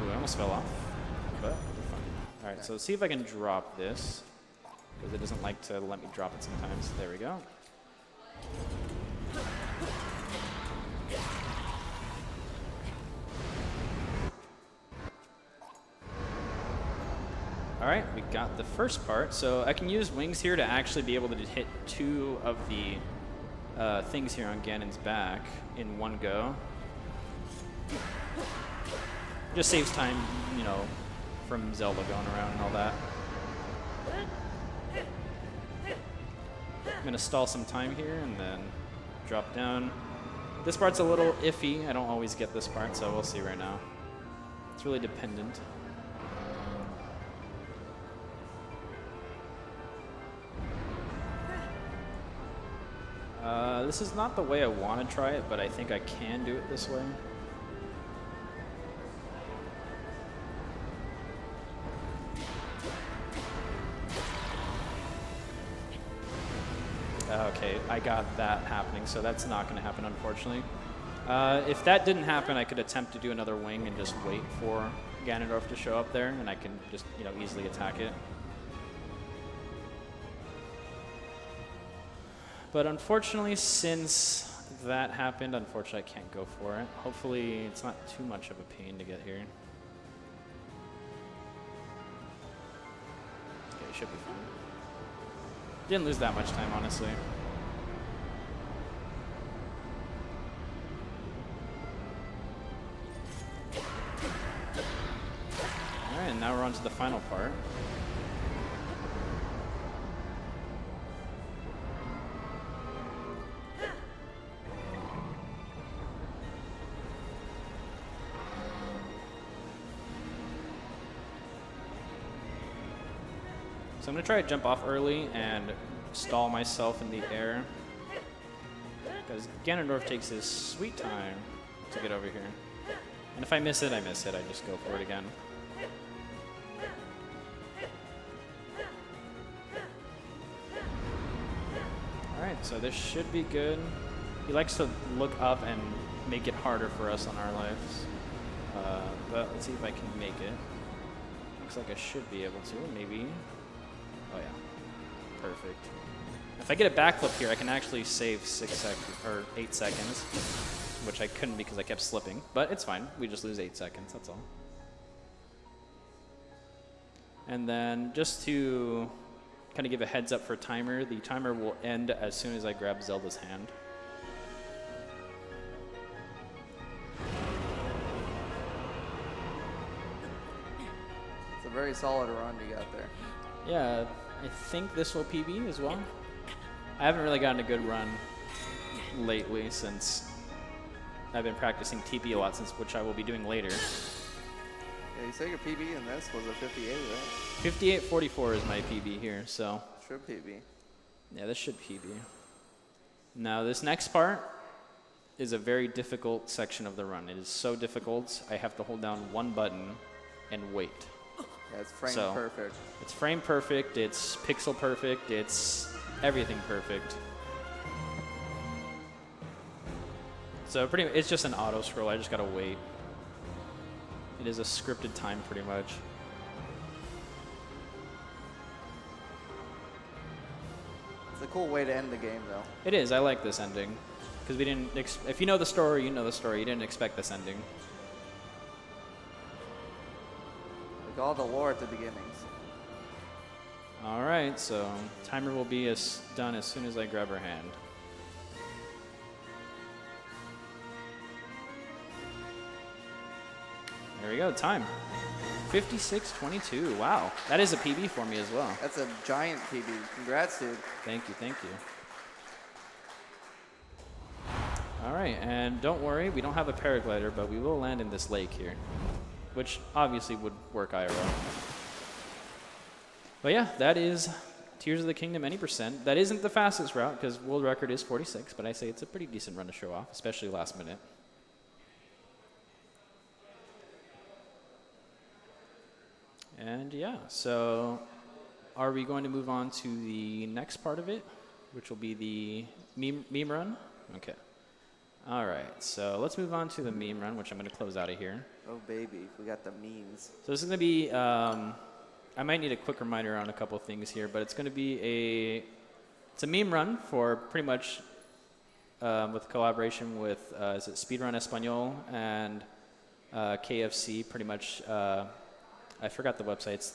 Ooh, I almost fell off, but we're fine. All right, so let's see if I can drop this, because it doesn't like to let me drop it sometimes. There we go. All right, we got the first part. So I can use wings here to actually be able to hit 2 of the things here on Ganon's back in one go. Just saves time, from Zelda going around and all that. I'm gonna stall some time here and then drop down. This part's a little iffy. I don't always get this part, so we'll see right now. It's really dependent. This is not the way I want to try it, but I think I can do it this way. Okay, I got that happening, so that's not going to happen, unfortunately. If that didn't happen, I could attempt to do another wing and just wait for Ganondorf to show up there, and I can just, easily attack it. But unfortunately, since that happened, unfortunately, I can't go for it. Hopefully, it's not too much of a pain to get here. Okay, should be fine. Didn't lose that much time, honestly. All right, and now we're on to the final part. So I'm going to try to jump off early and stall myself in the air. Because Ganondorf takes his sweet time to get over here. And if I miss it, I miss it. I just go for it again. Alright, so this should be good. He likes to look up and make it harder for us on our lives. But let's see if I can make it. Looks like I should be able to, maybe. Oh yeah, perfect. If I get a backflip here, I can actually save 6 seconds, or 8 seconds, which I couldn't because I kept slipping, but it's fine. We just lose 8 seconds, that's all. And then just to kind of give a heads up for timer, the timer will end as soon as I grab Zelda's hand. It's a very solid run you got there. Yeah, I think this will PB as well. I haven't really gotten a good run lately since I've been practicing TP a lot, which I will be doing later. Yeah, you say your PB in this was a 58, right? 58.44 is my PB here, so. Should PB. Yeah, this should PB. Now, this next part is a very difficult section of the run. It is so difficult, I have to hold down one button and wait. Yeah, it's frame perfect. It's frame perfect, it's pixel perfect, it's everything perfect. So it's just an auto scroll, I just gotta wait. It is a scripted time pretty much. It's a cool way to end the game though. It is, I like this ending. Because we didn't, if you know the story, you know the story. You didn't expect this ending. Like all the lore at the beginnings. Alright, so timer will be done as soon as I grab her hand. There we go, time. 56:22, wow. That is a PB for me as well. That's a giant PB. Congrats, dude. Thank you, thank you. Alright, and don't worry, we don't have a paraglider, but we will land in this lake here. Which obviously would work IRL. But yeah, that is Tears of the Kingdom any percent. That isn't the fastest route, because world record is 46, but I say it's a pretty decent run to show off, especially last minute. And yeah, so are we going to move on to the next part of it, which will be the meme run? Okay. All right, so let's move on to the meme run, which I'm going to close out of here. Oh, baby, we got the memes. So this is going to be, I might need a quick reminder on a couple things here, but it's going to be it's a meme run for pretty much with collaboration with, is it Speed Run Espanol and KFC, pretty much, I forgot the websites,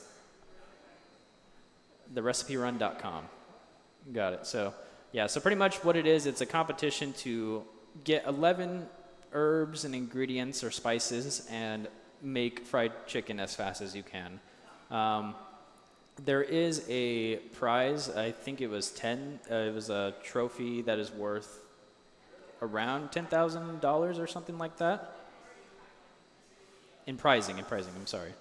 thereciperun.com. Got it. So yeah, so pretty much what it is, it's a competition to get 11 herbs and ingredients or spices and make fried chicken as fast as you can. There is a prize, I think it was 10, it was a trophy that is worth around $10,000 or something like that. In pricing, I'm sorry.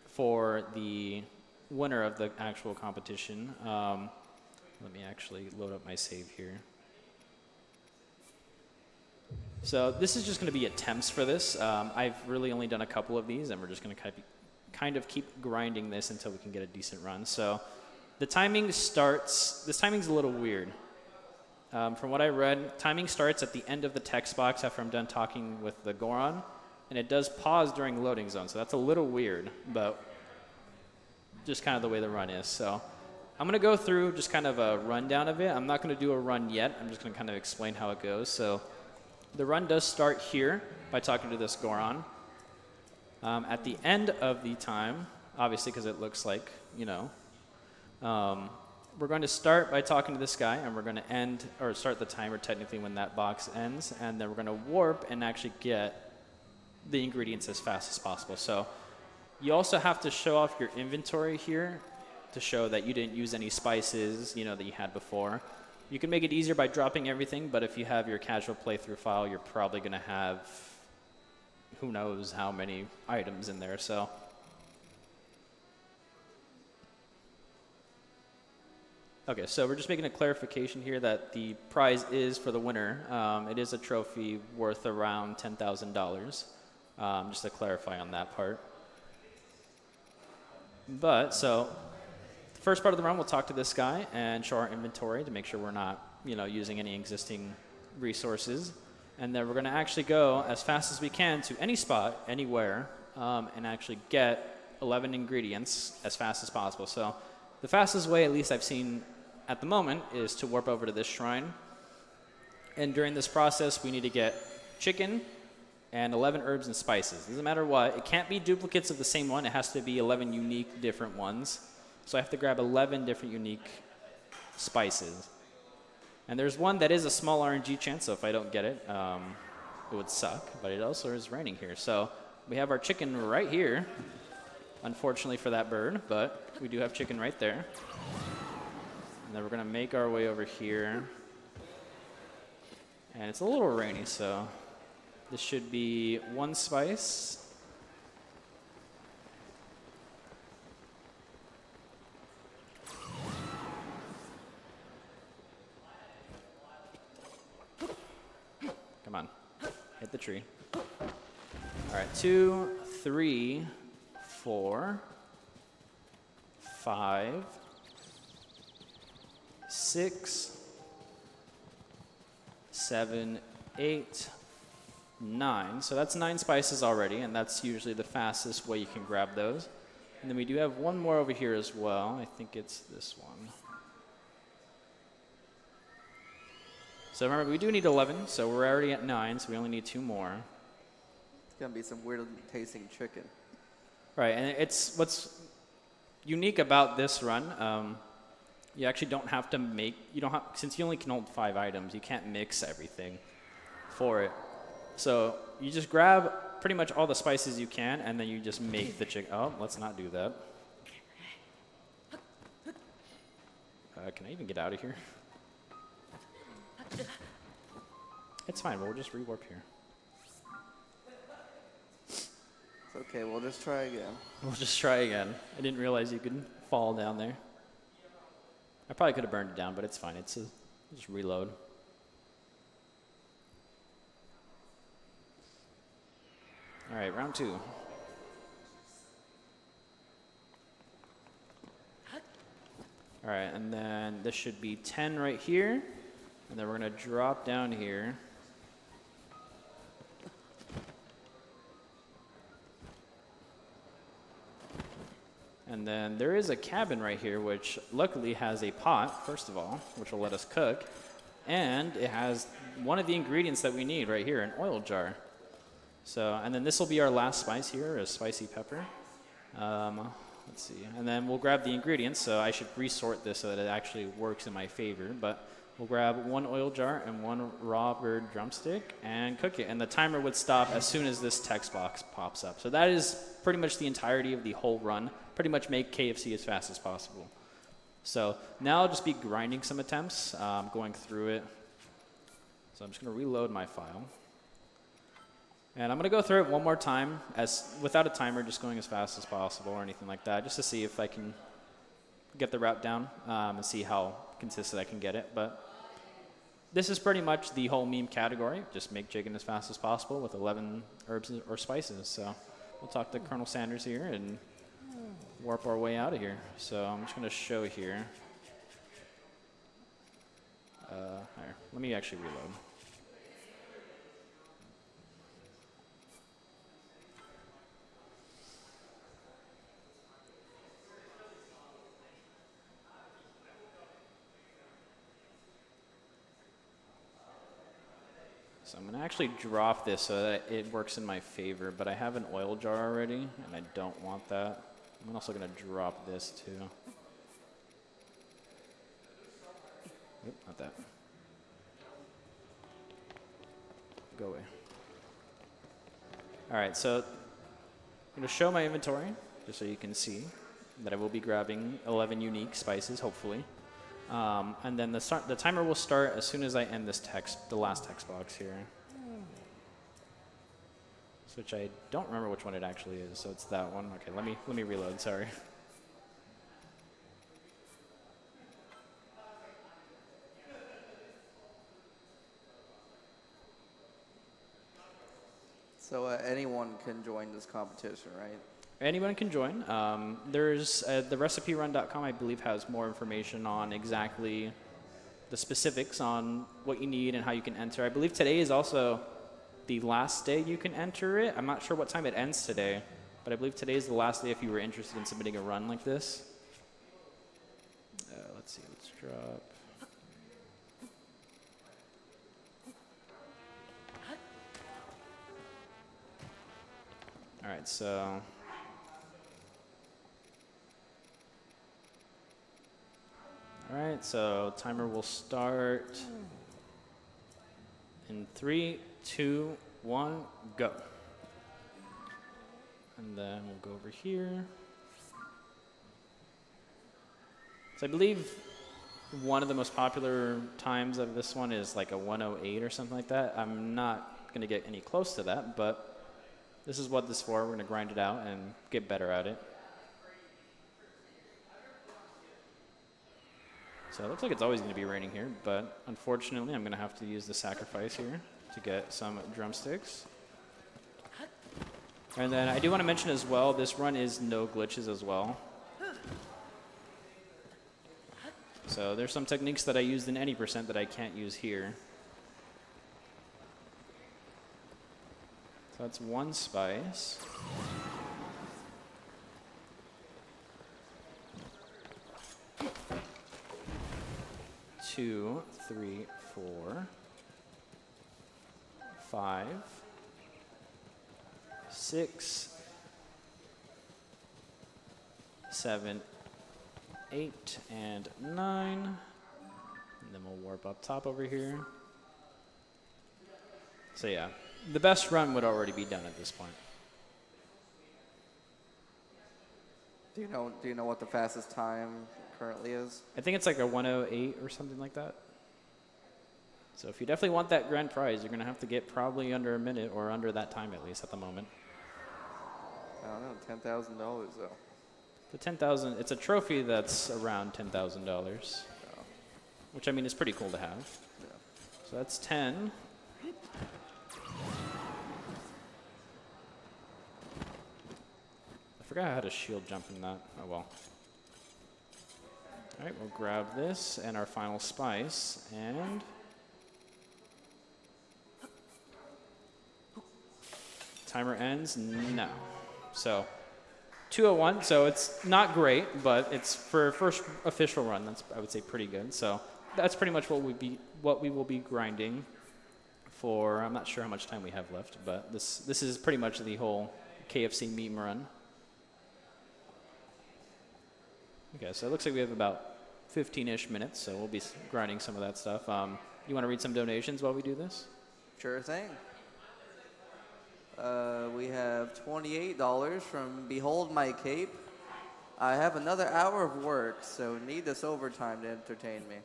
For the winner of the actual competition. Let me actually load up my save here. So this is just going to be attempts for this. I've really only done a couple of these, and we're just going to kind of keep grinding this until we can get a decent run. So the timing starts, this timing's a little weird. From what I read, timing starts at the end of the text box after I'm done talking with the Goron, and it does pause during loading zone, so that's a little weird, but just kind of the way the run is. So I'm going to go through just kind of a rundown of it. I'm not going to do a run yet. I'm just going to kind of explain how it goes. So the run does start here by talking to this Goron. At the end of the time, obviously because it looks like, you know, we're going to start by talking to this guy, and we're going to end, or start the timer technically when that box ends, and then we're going to warp and actually get the ingredients as fast as possible. So you also have to show off your inventory here to show that you didn't use any spices, you know, that you had before. You can make it easier by dropping everything, but if you have your casual playthrough file, you're probably going to have who knows how many items in there. So Okay, so we're just making a clarification here that the prize is for the winner. It is a trophy worth around $10,000, just to clarify on that part. But, so, the first part of the run, we'll talk to this guy and show our inventory to make sure we're not, using any existing resources. And then we're going to actually go as fast as we can to any spot, anywhere, and actually get 11 ingredients as fast as possible. So the fastest way, at least I've seen at the moment, is to warp over to this shrine. And during this process, we need to get chicken and 11 herbs and spices. Doesn't matter what. It can't be duplicates of the same one. It has to be 11 unique different ones. So I have to grab 11 different unique spices. And there's one that is a small RNG chance, so if I don't get it, it would suck. But it also is raining here. So we have our chicken right here. Unfortunately for that bird, but we do have chicken right there. And then we're going to make our way over here. And it's a little rainy, so this should be 1 spice. Come on, hit the tree. All right, 2, 3, 4, 5, 6, 7, 8, 9. So that's 9 spices already, and that's usually the fastest way you can grab those. And then we do have one more over here as well. I think it's this one. So remember, we do need 11, so we're already at 9, so we only need 2 more. It's going to be some weird tasting chicken. Right, and it's what's unique about this run. You actually don't have to make, since you only can hold 5 items, you can't mix everything for it. So you just grab pretty much all the spices you can, and then you just make the chicken. Oh, let's not do that. Can I even get out of here? It's fine, we'll just rewarp here. It's okay, we'll just try again. We'll just try again. I didn't realize you could fall down there. I probably could have burned it down, but it's fine. Just reload. All right, round 2. All right, and then this should be 10 right here. And then we're going to drop down here. And then there is a cabin right here, which luckily has a pot, first of all, which will let us cook. And it has one of the ingredients that we need right here, an oil jar. So, and then this will be our last spice here, a spicy pepper. Let's see. And then we'll grab the ingredients. So I should resort this so that it actually works in my favor. But we'll grab 1 oil jar and 1 raw bird drumstick and cook it. And the timer would stop as soon as this text box pops up. So that is pretty much the entirety of the whole run. Pretty much make KFC as fast as possible. So now I'll just be grinding some attempts, going through it. So I'm just going to reload my file. And I'm going to go through it one more time, without a timer, just going as fast as possible or anything like that, just to see if I can get the route down and see how consistent I can get it. But this is pretty much the whole meme category. Just make chicken as fast as possible with 11 herbs or spices. So we'll talk to Colonel Sanders here and warp our way out of here. So I'm just going to show here. Here, let me actually reload. So I'm going to actually drop this so that it works in my favor, but I have an oil jar already, and I don't want that. I'm also going to drop this too. Oop, not that. Go away. All right, so I'm going to show my inventory, just so you can see that I will be grabbing 11 unique spices, hopefully. And then the timer will start as soon as I end this the last text box here. Which I don't remember which one it actually is, so it's that one. Okay, let me reload, sorry. So anyone can join this competition, right? Anyone can join. There's the reciperun.com, I believe, has more information on exactly the specifics on what you need and how you can enter. I believe today is also the last day you can enter it. I'm not sure what time it ends today, but I believe today is the last day if you were interested in submitting a run like this. Let's see, let's drop. All right, so all right, so timer will start in 3, 2, 1, go. And then we'll go over here. So I believe one of the most popular times of this one is like a 1:08 or something like that. I'm not going to get any close to that, but this is what this is for. We're going to grind it out and get better at it. So it looks like it's always going to be raining here, but unfortunately I'm going to have to use the sacrifice here to get some drumsticks. And then I do want to mention as well, this run is no glitches as well. So there's some techniques that I used in any percent that I can't use here. So that's one spice. Two, three, 4, 5, 6, 7, 8, and 9. And then we'll warp up top over here. So yeah, the best run would already be done at this point. Do you know what the fastest time currently is? I think it's like a 1:08 or something like that. So if you definitely want that grand prize, you're going to have to get probably under a minute or under that time at least at the moment. I don't know, $10,000 though. The 10,000, it's a trophy that's around $10,000, which I mean is pretty cool to have. Yeah. So that's 10. I forgot how to shield jump in that. Oh well. All right, we'll grab this and our final spice, and timer ends now. So 2:01, so it's not great, but it's for a first official run. That's, I would say, pretty good. So that's pretty much what we will be grinding for. I'm not sure how much time we have left, but this is pretty much the whole KFC meme run. Okay, so it looks like we have about 15-ish minutes, so we'll be grinding some of that stuff. You want to read some donations while we do this? Sure thing. We have $28 from Behold My Cape. I have another hour of work, so need this overtime to entertain me.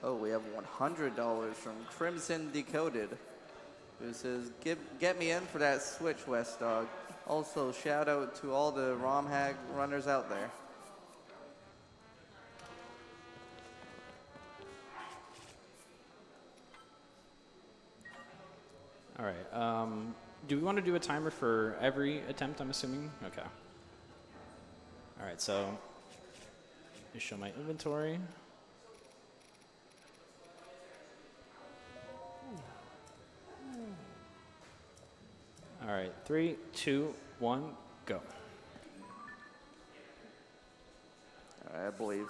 Oh, we have $100 from Crimson Decoded, who says, get me in for that switch, West Dog. Also, shout out to all the ROM hack runners out there. All right. Do we want to do a timer for every attempt, I'm assuming? Okay. All right, so let me show my inventory. All right, 3, 2, 1, go. All right, I believe.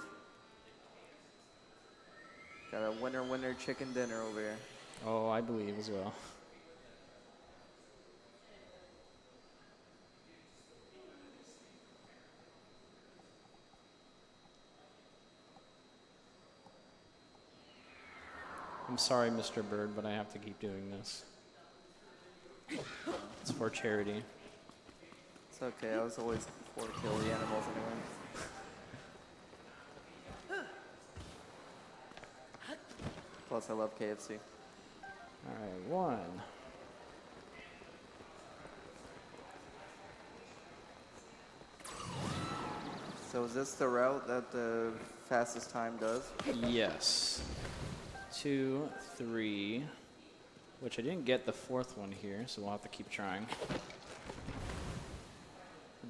Got a winner chicken dinner over here. Oh, I believe as well. I'm sorry, Mr. Bird, but I have to keep doing this. It's for charity. It's okay, I was always for to kill the animals anyway. Plus, I love KFC. All right, 1. So is this the route that the fastest time does? Yes. 2, 3, which I didn't get the fourth one here, so we'll have to keep trying.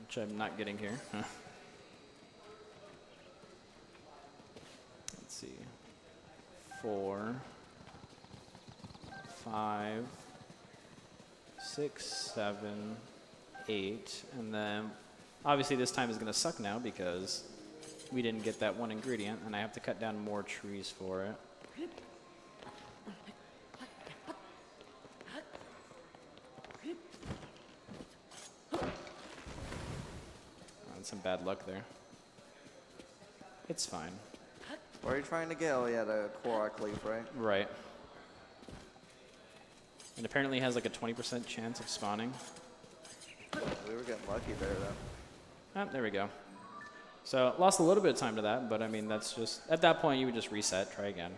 Which I'm not getting here. Let's see. 4, 5, 6, 7, 8, and then obviously this time is going to suck now because we didn't get that one ingredient, and I have to cut down more trees for it. Some bad luck there. It's fine. What are you trying to get? Oh yeah, the Korok leaf, right? Right. And apparently has like a 20% chance of spawning. We were getting lucky there, though. Ah, there we go. So lost a little bit of time to that, but I mean, that's just, at that point you would just reset, try again.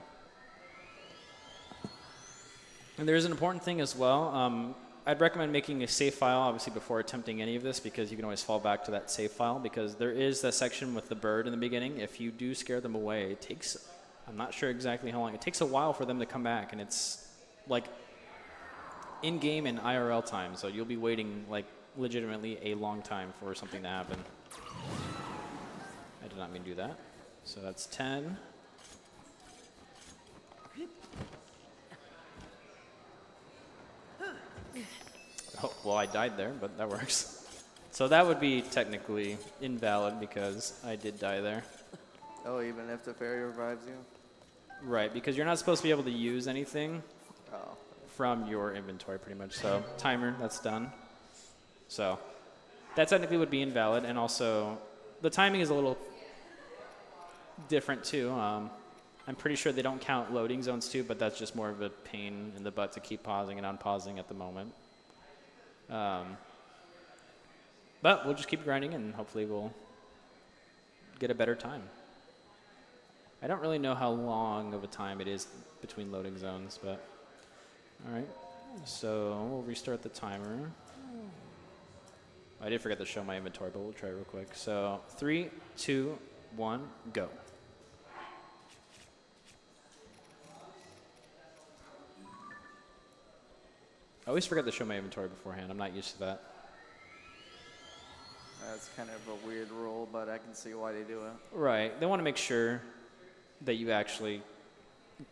And there's an important thing as well. I'd recommend making a save file, obviously, before attempting any of this, because you can always fall back to that save file, because there is that section with the bird in the beginning. If you do scare them away, it takes, I'm not sure exactly how long, it takes a while for them to come back, and it's like in-game and IRL time, so you'll be waiting like legitimately a long time for something to happen. I did not mean to do that. So that's 10. Oh, well, I died there, but that works. So that would be technically invalid because I did die there. Oh, even if the fairy revives you? Right, because you're not supposed to be able to use anything from your inventory, pretty much. So timer, that's done. So that technically would be invalid, and also the timing is a little different too. I'm pretty sure they don't count loading zones too, but that's just more of a pain in the butt to keep pausing and unpausing at the moment. But we'll just keep grinding and hopefully we'll get a better time. I don't really know how long of a time it is between loading zones, but all right. So we'll restart the timer. I did forget to show my inventory, but we'll try real quick. So 3, 2, 1, go. I always forget to show my inventory beforehand. I'm not used to that. That's kind of a weird rule, but I can see why they do it. Right. They want to make sure that you actually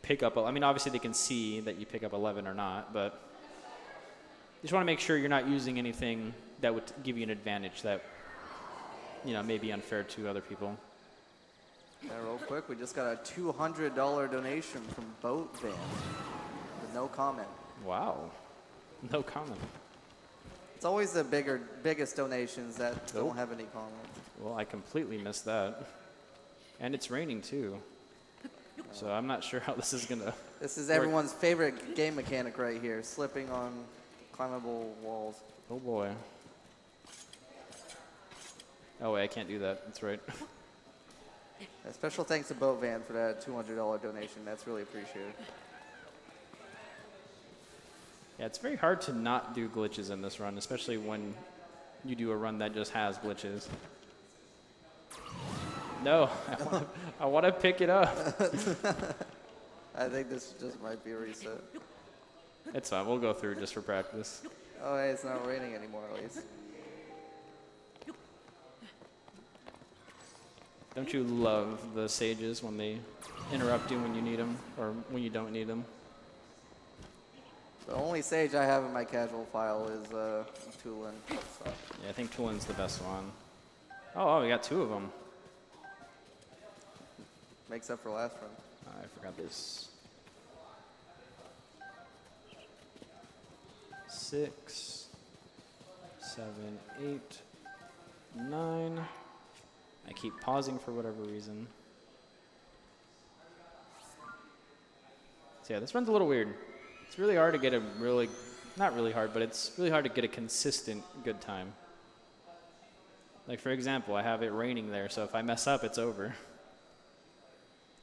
pick up. I mean, obviously they can see that you pick up 11 or not, but you just want to make sure you're not using anything that would give you an advantage that, you know, may be unfair to other people. Yeah, real quick, we just got a $200 donation from Boat Van with no comment. Wow. No comment. It's always the biggest donations that don't have any comments. Well, I completely missed that. And it's raining too. So I'm not sure how this is going to This is everyone's favorite game mechanic right here, slipping on climbable walls. Oh boy. Oh wait, I can't do that. That's right. A special thanks to Boat Van for that $200 donation. That's really appreciated. Yeah, it's very hard to not do glitches in this run, especially when you do a run that just has glitches. No, I want to pick it up. I think this just might be a reset. It's fine. We'll go through just for practice. Oh, hey, it's not raining anymore at least. Don't you love the sages when they interrupt you when you need them or when you don't need them? The only sage I have in my casual file is Tulin. So. Yeah, I think Tulin's the best one. Oh, we got 2 of them. Makes up for last run. I forgot this. 6, 7, 8, 9. I keep pausing for whatever reason. So yeah, this run's a little weird. It's really hard to get a not really hard, but it's really hard to get a consistent good time. Like for example, I have it raining there, so if I mess up, it's over.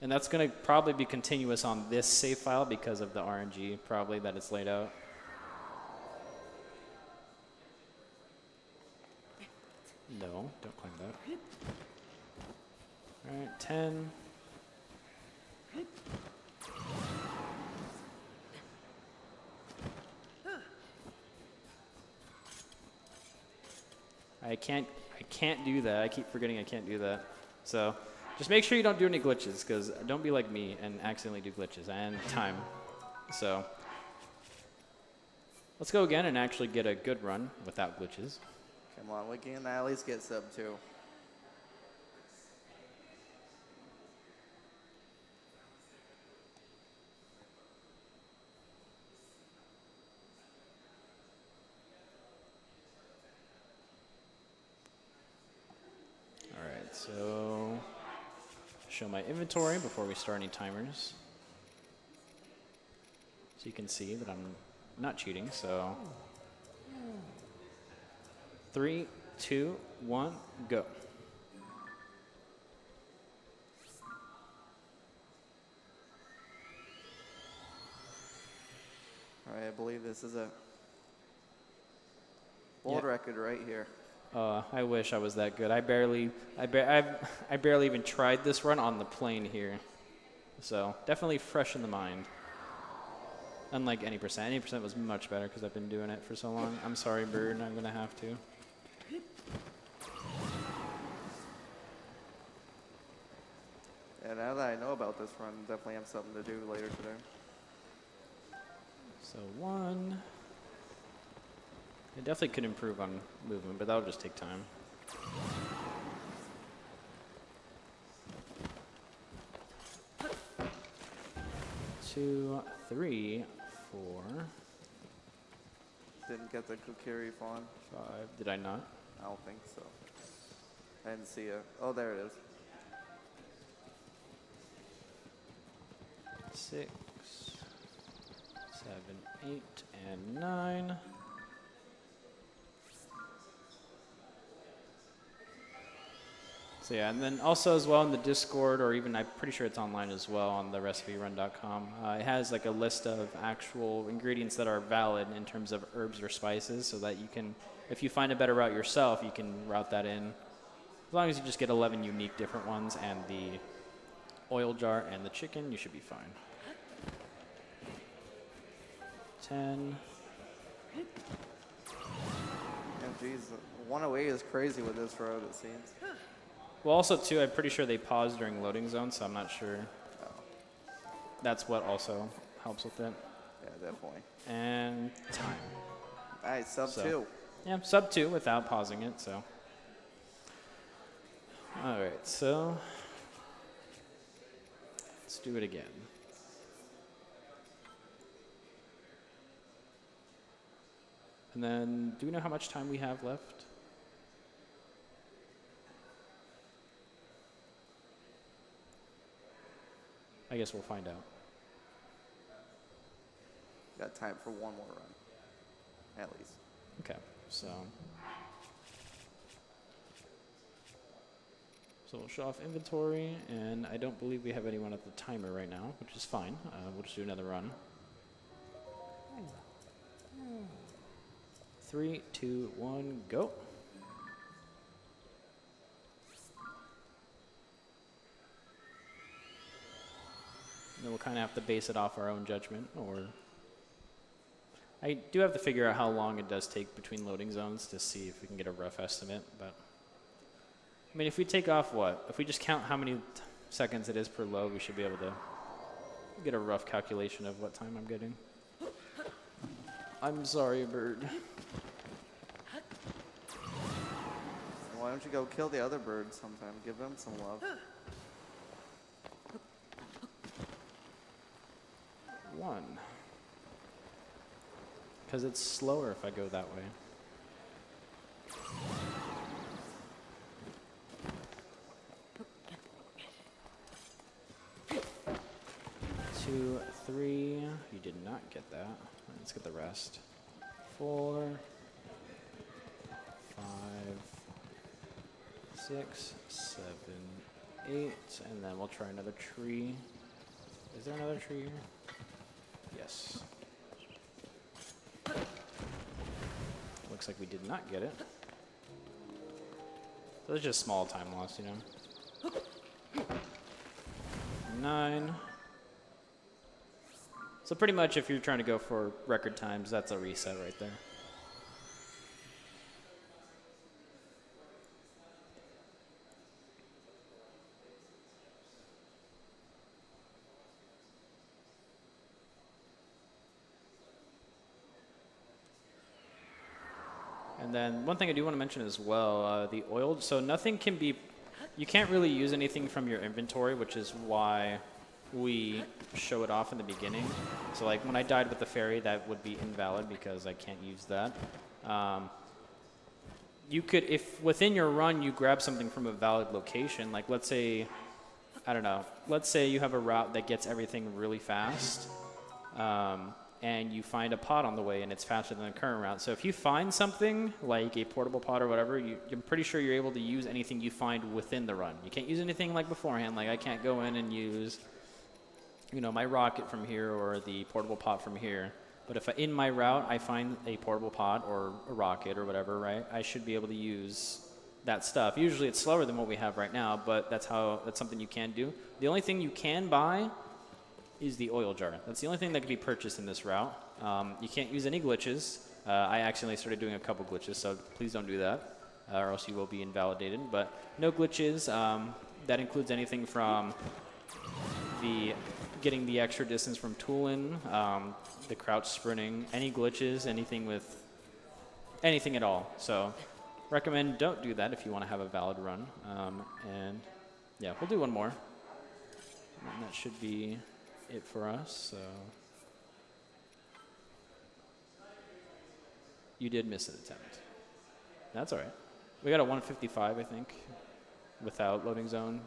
And that's going to probably be continuous on this save file because of the RNG probably that it's laid out. No, don't climb that. All right, 10. I can't do that. I keep forgetting I can't do that. So just make sure you don't do any glitches, because don't be like me and accidentally do glitches and time. So let's go again and actually get a good run without glitches. Come on, we can at least get sub 2. Alright, so show my inventory before we start any timers. So you can see that I'm not cheating, so 3, 2, 1, go. All right, I believe this is a world record right here. I wish I was that good. I barely even tried this run on the plane here. So definitely fresh in the mind. Unlike any percent. Any percent was much better because I've been doing it for so long. I'm sorry, Bird. I'm gonna have to. Yeah, now that I know about this run, definitely have something to do later today. So 1. I definitely could improve on movement, but that'll just take time. 2, 3, 4. Didn't get the Kokiri fawn. 5. Did I not? I don't think so. I didn't see it. Oh, there it is. 6, 7, 8, and 9. So yeah, and then also as well in the Discord, or even I'm pretty sure it's online as well on the recipierun.com, it has like a list of actual ingredients that are valid in terms of herbs or spices, so that you can, if you find a better route yourself, you can route that in. As long as you just get 11 unique different ones and the oil jar and the chicken, you should be fine. 10. And geez, 108 is crazy with this road, it seems. Well, also, too, I'm pretty sure they pause during loading zone, so I'm not sure. That's what also helps with it. Yeah, definitely. And time. Nice, sub 2. Yeah, sub 2 without pausing it, so. All right, so let's do it again. And then, do we know how much time we have left? I guess we'll find out. Got time for one more run, at least. Okay, so we'll show off inventory, and I don't believe we have anyone at the timer right now, which is fine. We'll just do another run. 3, 2, 1, go. Then we'll kind of have to base it off our own judgment, or I do have to figure out how long it does take between loading zones to see if we can get a rough estimate. But I mean, if we take off what? If we just count how many seconds it is per load, we should be able to get a rough calculation of what time I'm getting. I'm sorry, Bird. Why don't you go kill the other birds sometime? Give them some love. 1. Because it's slower if I go that way. 2, 3. You did not get that. Let's get the rest. 4, 5, 6, 7, 8, and then we'll try another tree. Is there another tree here? Yes. Looks like we did not get it. So it's just small time loss, you know. 9. So pretty much if you're trying to go for record times, that's a reset right there. And then one thing I do want to mention as well, the oil. So nothing can be, you can't really use anything from your inventory, which is why we show it off in the beginning. So like when I died with the fairy, that would be invalid because I can't use that. You could, if within your run you grab something from a valid location, like let's say, I don't know, let's say you have a route that gets everything really fast, and you find a pod on the way and it's faster than the current route. So if you find something like a portable pod or whatever, I'm pretty sure you're able to use anything you find within the run. You can't use anything like beforehand. Like I can't go in and use, you know, my rocket from here or the portable pod from here. But if in my route I find a portable pod or a rocket or whatever, right, I should be able to use that stuff. Usually it's slower than what we have right now, but that's something you can do. The only thing you can buy is the oil jar. That's the only thing that can be purchased in this route. You can't use any glitches. I accidentally started doing a couple glitches, so please don't do that, or else you will be invalidated. But no glitches. That includes anything from getting the extra distance from tooling, the crouch sprinting, any glitches, anything at all. So recommend don't do that if you want to have a valid run. And yeah, we'll do one more. And that should be it for us. So you did miss an attempt. That's all right. We got a 155, I think, without loading zone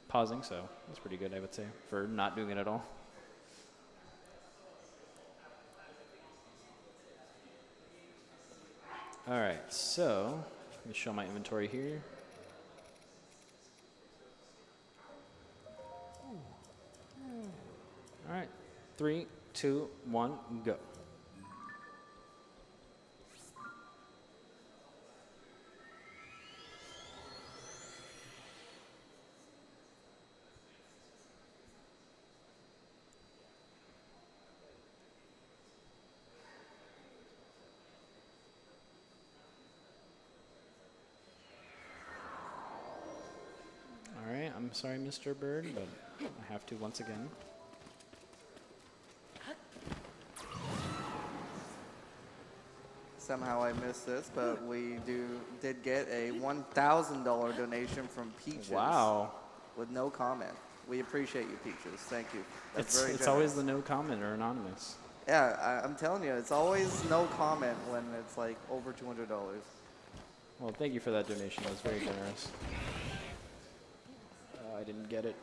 pausing, so that's pretty good, I would say, for not doing it at all. All right, so let me show my inventory here. All right, 3, 2, 1, go. All right, I'm sorry, Mr. Bird, but I have to once again. Somehow I missed this, but we did get a $1,000 donation from Peaches. Wow. With no comment. We appreciate you, Peaches. Thank you. That's very It's generous. always the no comment or anonymous. Yeah, I'm telling you, it's always no comment when it's like over $200. Well, thank you for that donation. That was very generous. I didn't get it.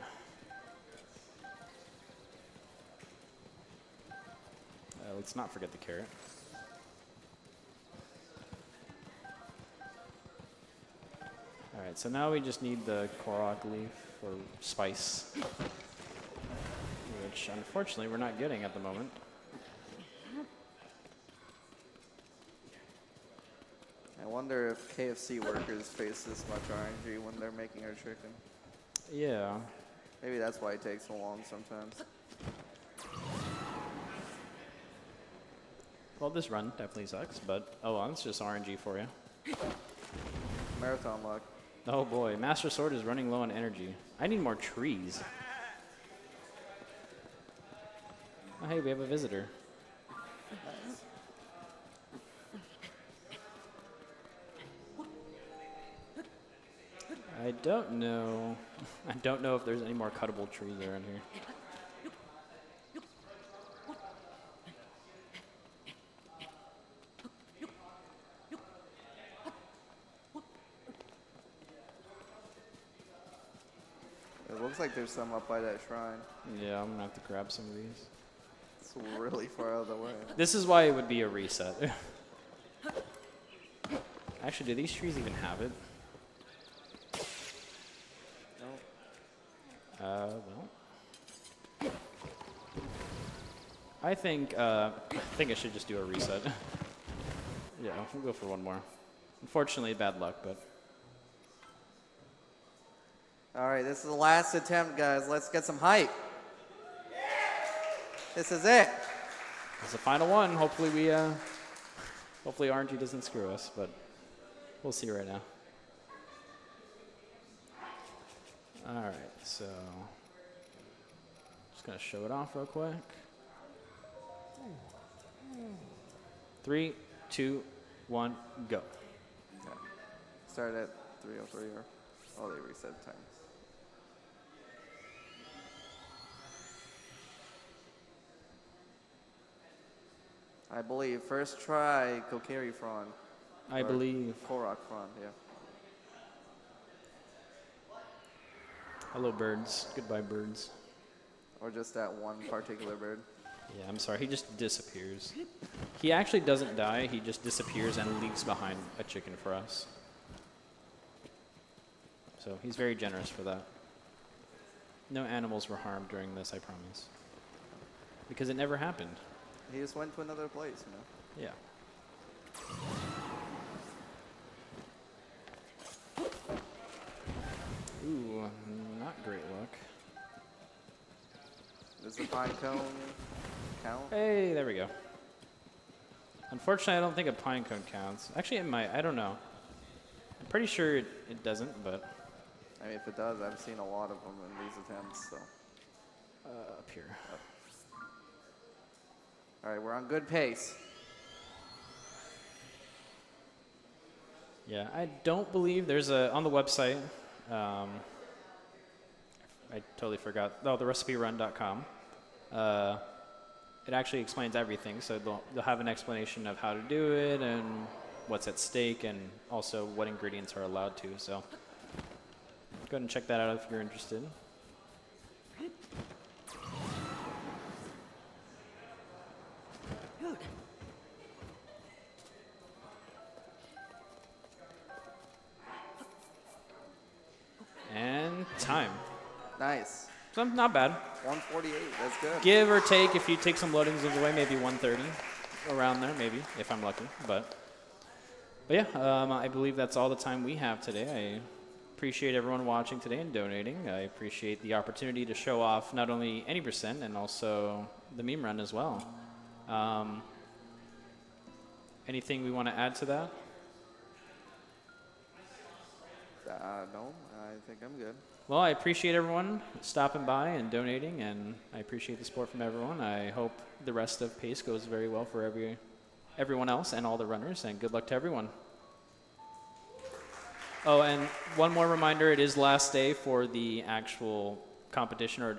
Let's not forget the carrot. All right, so now we just need the korok leaf or spice, which unfortunately we're not getting at the moment. I wonder if KFC workers face this much RNG when they're making our chicken. Yeah. Maybe that's why it takes so long sometimes. Well, this run definitely sucks, but oh well, it's just RNG for you. Marathon luck. Oh boy, Master Sword is running low on energy. I need more trees. Oh hey, we have a visitor. Nice. I don't know if there's any more cuttable trees around here. It looks like there's some up by that shrine. Yeah, I'm gonna have to grab some of these. It's really far out of the way. This is why it would be a reset. Actually, do these trees even have it? No. Well. I think I should just do a reset. Yeah, we'll go for one more. Unfortunately, bad luck, but. All right, this is the last attempt, guys. Let's get some hype. This is it. It's the final one. Hopefully hopefully RNG doesn't screw us, but we'll see right now. All right, so just gonna show it off real quick. 3, 2, 1, go. Okay. Start at 3:03 or oh, they reset the time. I believe first try Kokiri front. I believe. Korok front, yeah. Hello, birds. Goodbye, birds. Or just that one particular bird. Yeah, I'm sorry. He just disappears. He actually doesn't die. He just disappears and leaves behind a chicken for us. So he's very generous for that. No animals were harmed during this, I promise. Because it never happened. He just went to another place, you know. Yeah. Ooh, not great luck. Does the pine cone count? Hey, there we go. Unfortunately, I don't think a pine cone counts. Actually, it might. I don't know. I'm pretty sure it doesn't, but... I mean, if it does, I've seen a lot of them in these attempts, so. Up here. All right, we're on good pace. Yeah, I don't believe there's a... On the website, I totally forgot. Oh, therecipierun.com. It actually explains everything, so they'll have an explanation of how to do it and what's at stake and also what ingredients are allowed to. So go ahead and check that out if you're interested. And time. Nice. So not bad. 148, that's good. Give or take, if you take some loadings of the way, maybe 130, around there, maybe, if I'm lucky. But yeah, I believe that's all the time we have today. I appreciate everyone watching today and donating. I appreciate the opportunity to show off not only any percent and also the meme run as well. Anything we want to add to that? No, I think I'm good. Well, I appreciate everyone stopping by and donating, and I appreciate the support from everyone. I hope the rest of PACE goes very well for everyone else and all the runners, and good luck to everyone. Oh, and one more reminder, it is last day for the actual competition, or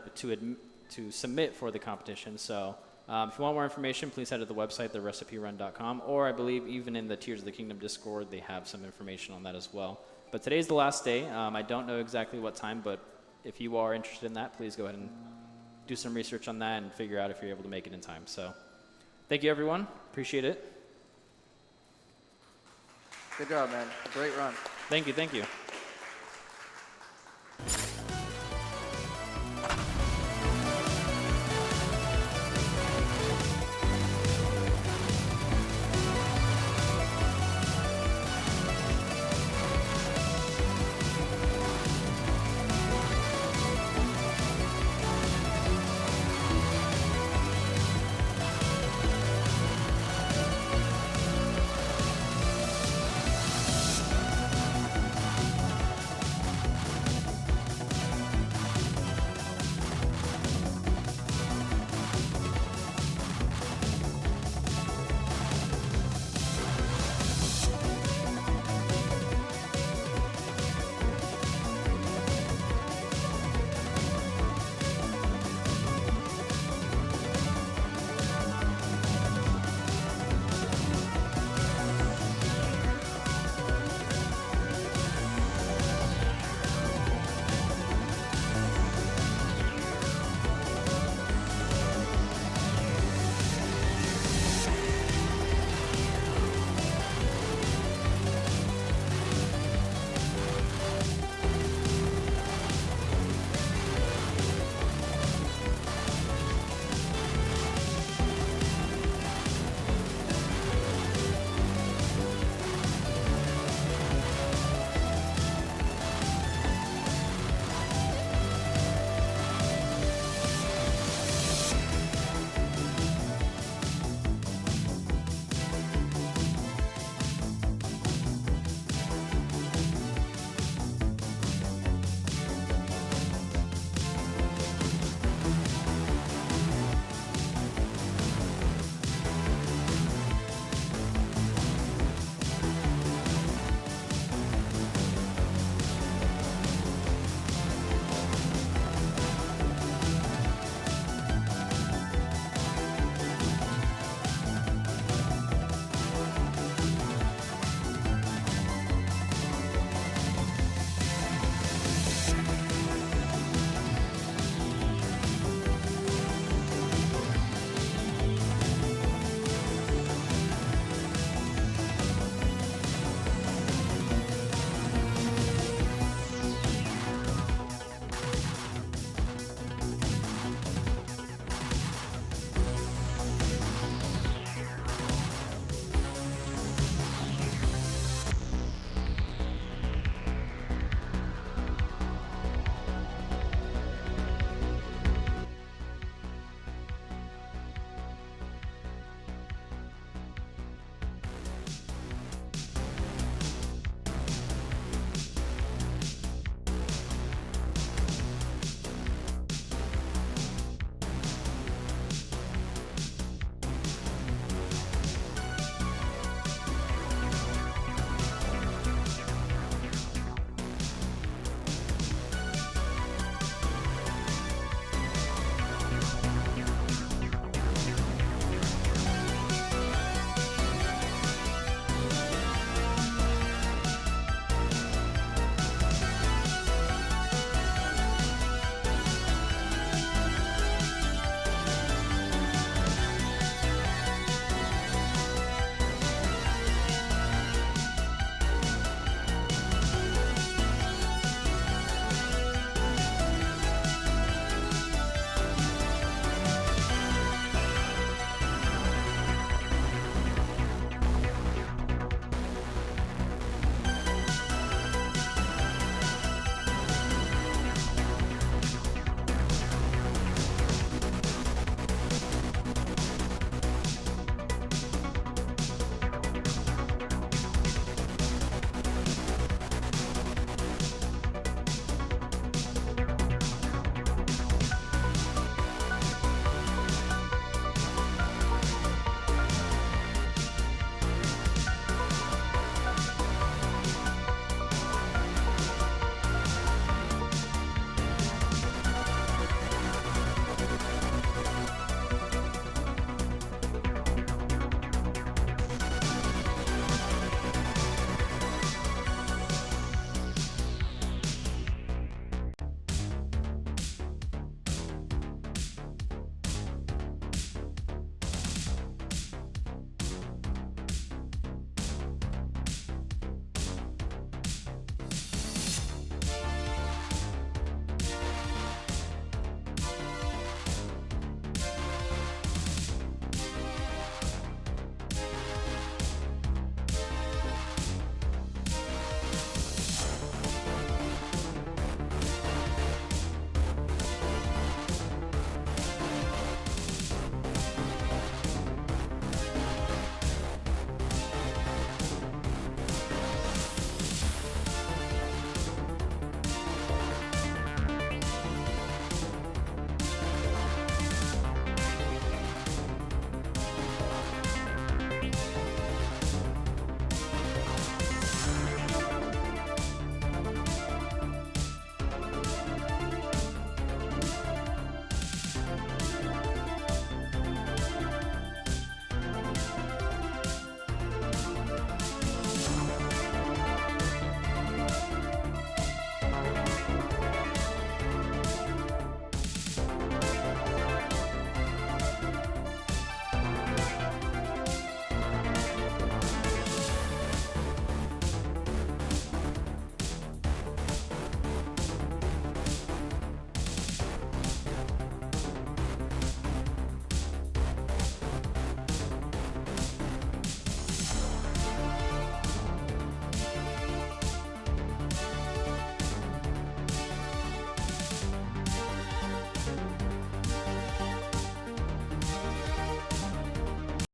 to submit for the competition. So if you want more information, please head to the website, therecipierun.com, or I believe even in the Tears of the Kingdom Discord, they have some information on that as well. But today's the last day. I don't know exactly what time, but if you are interested in that, please go ahead and do some research on that and figure out if you're able to make it in time. So thank you, everyone. Appreciate it. Good job, man. Great run. Thank you.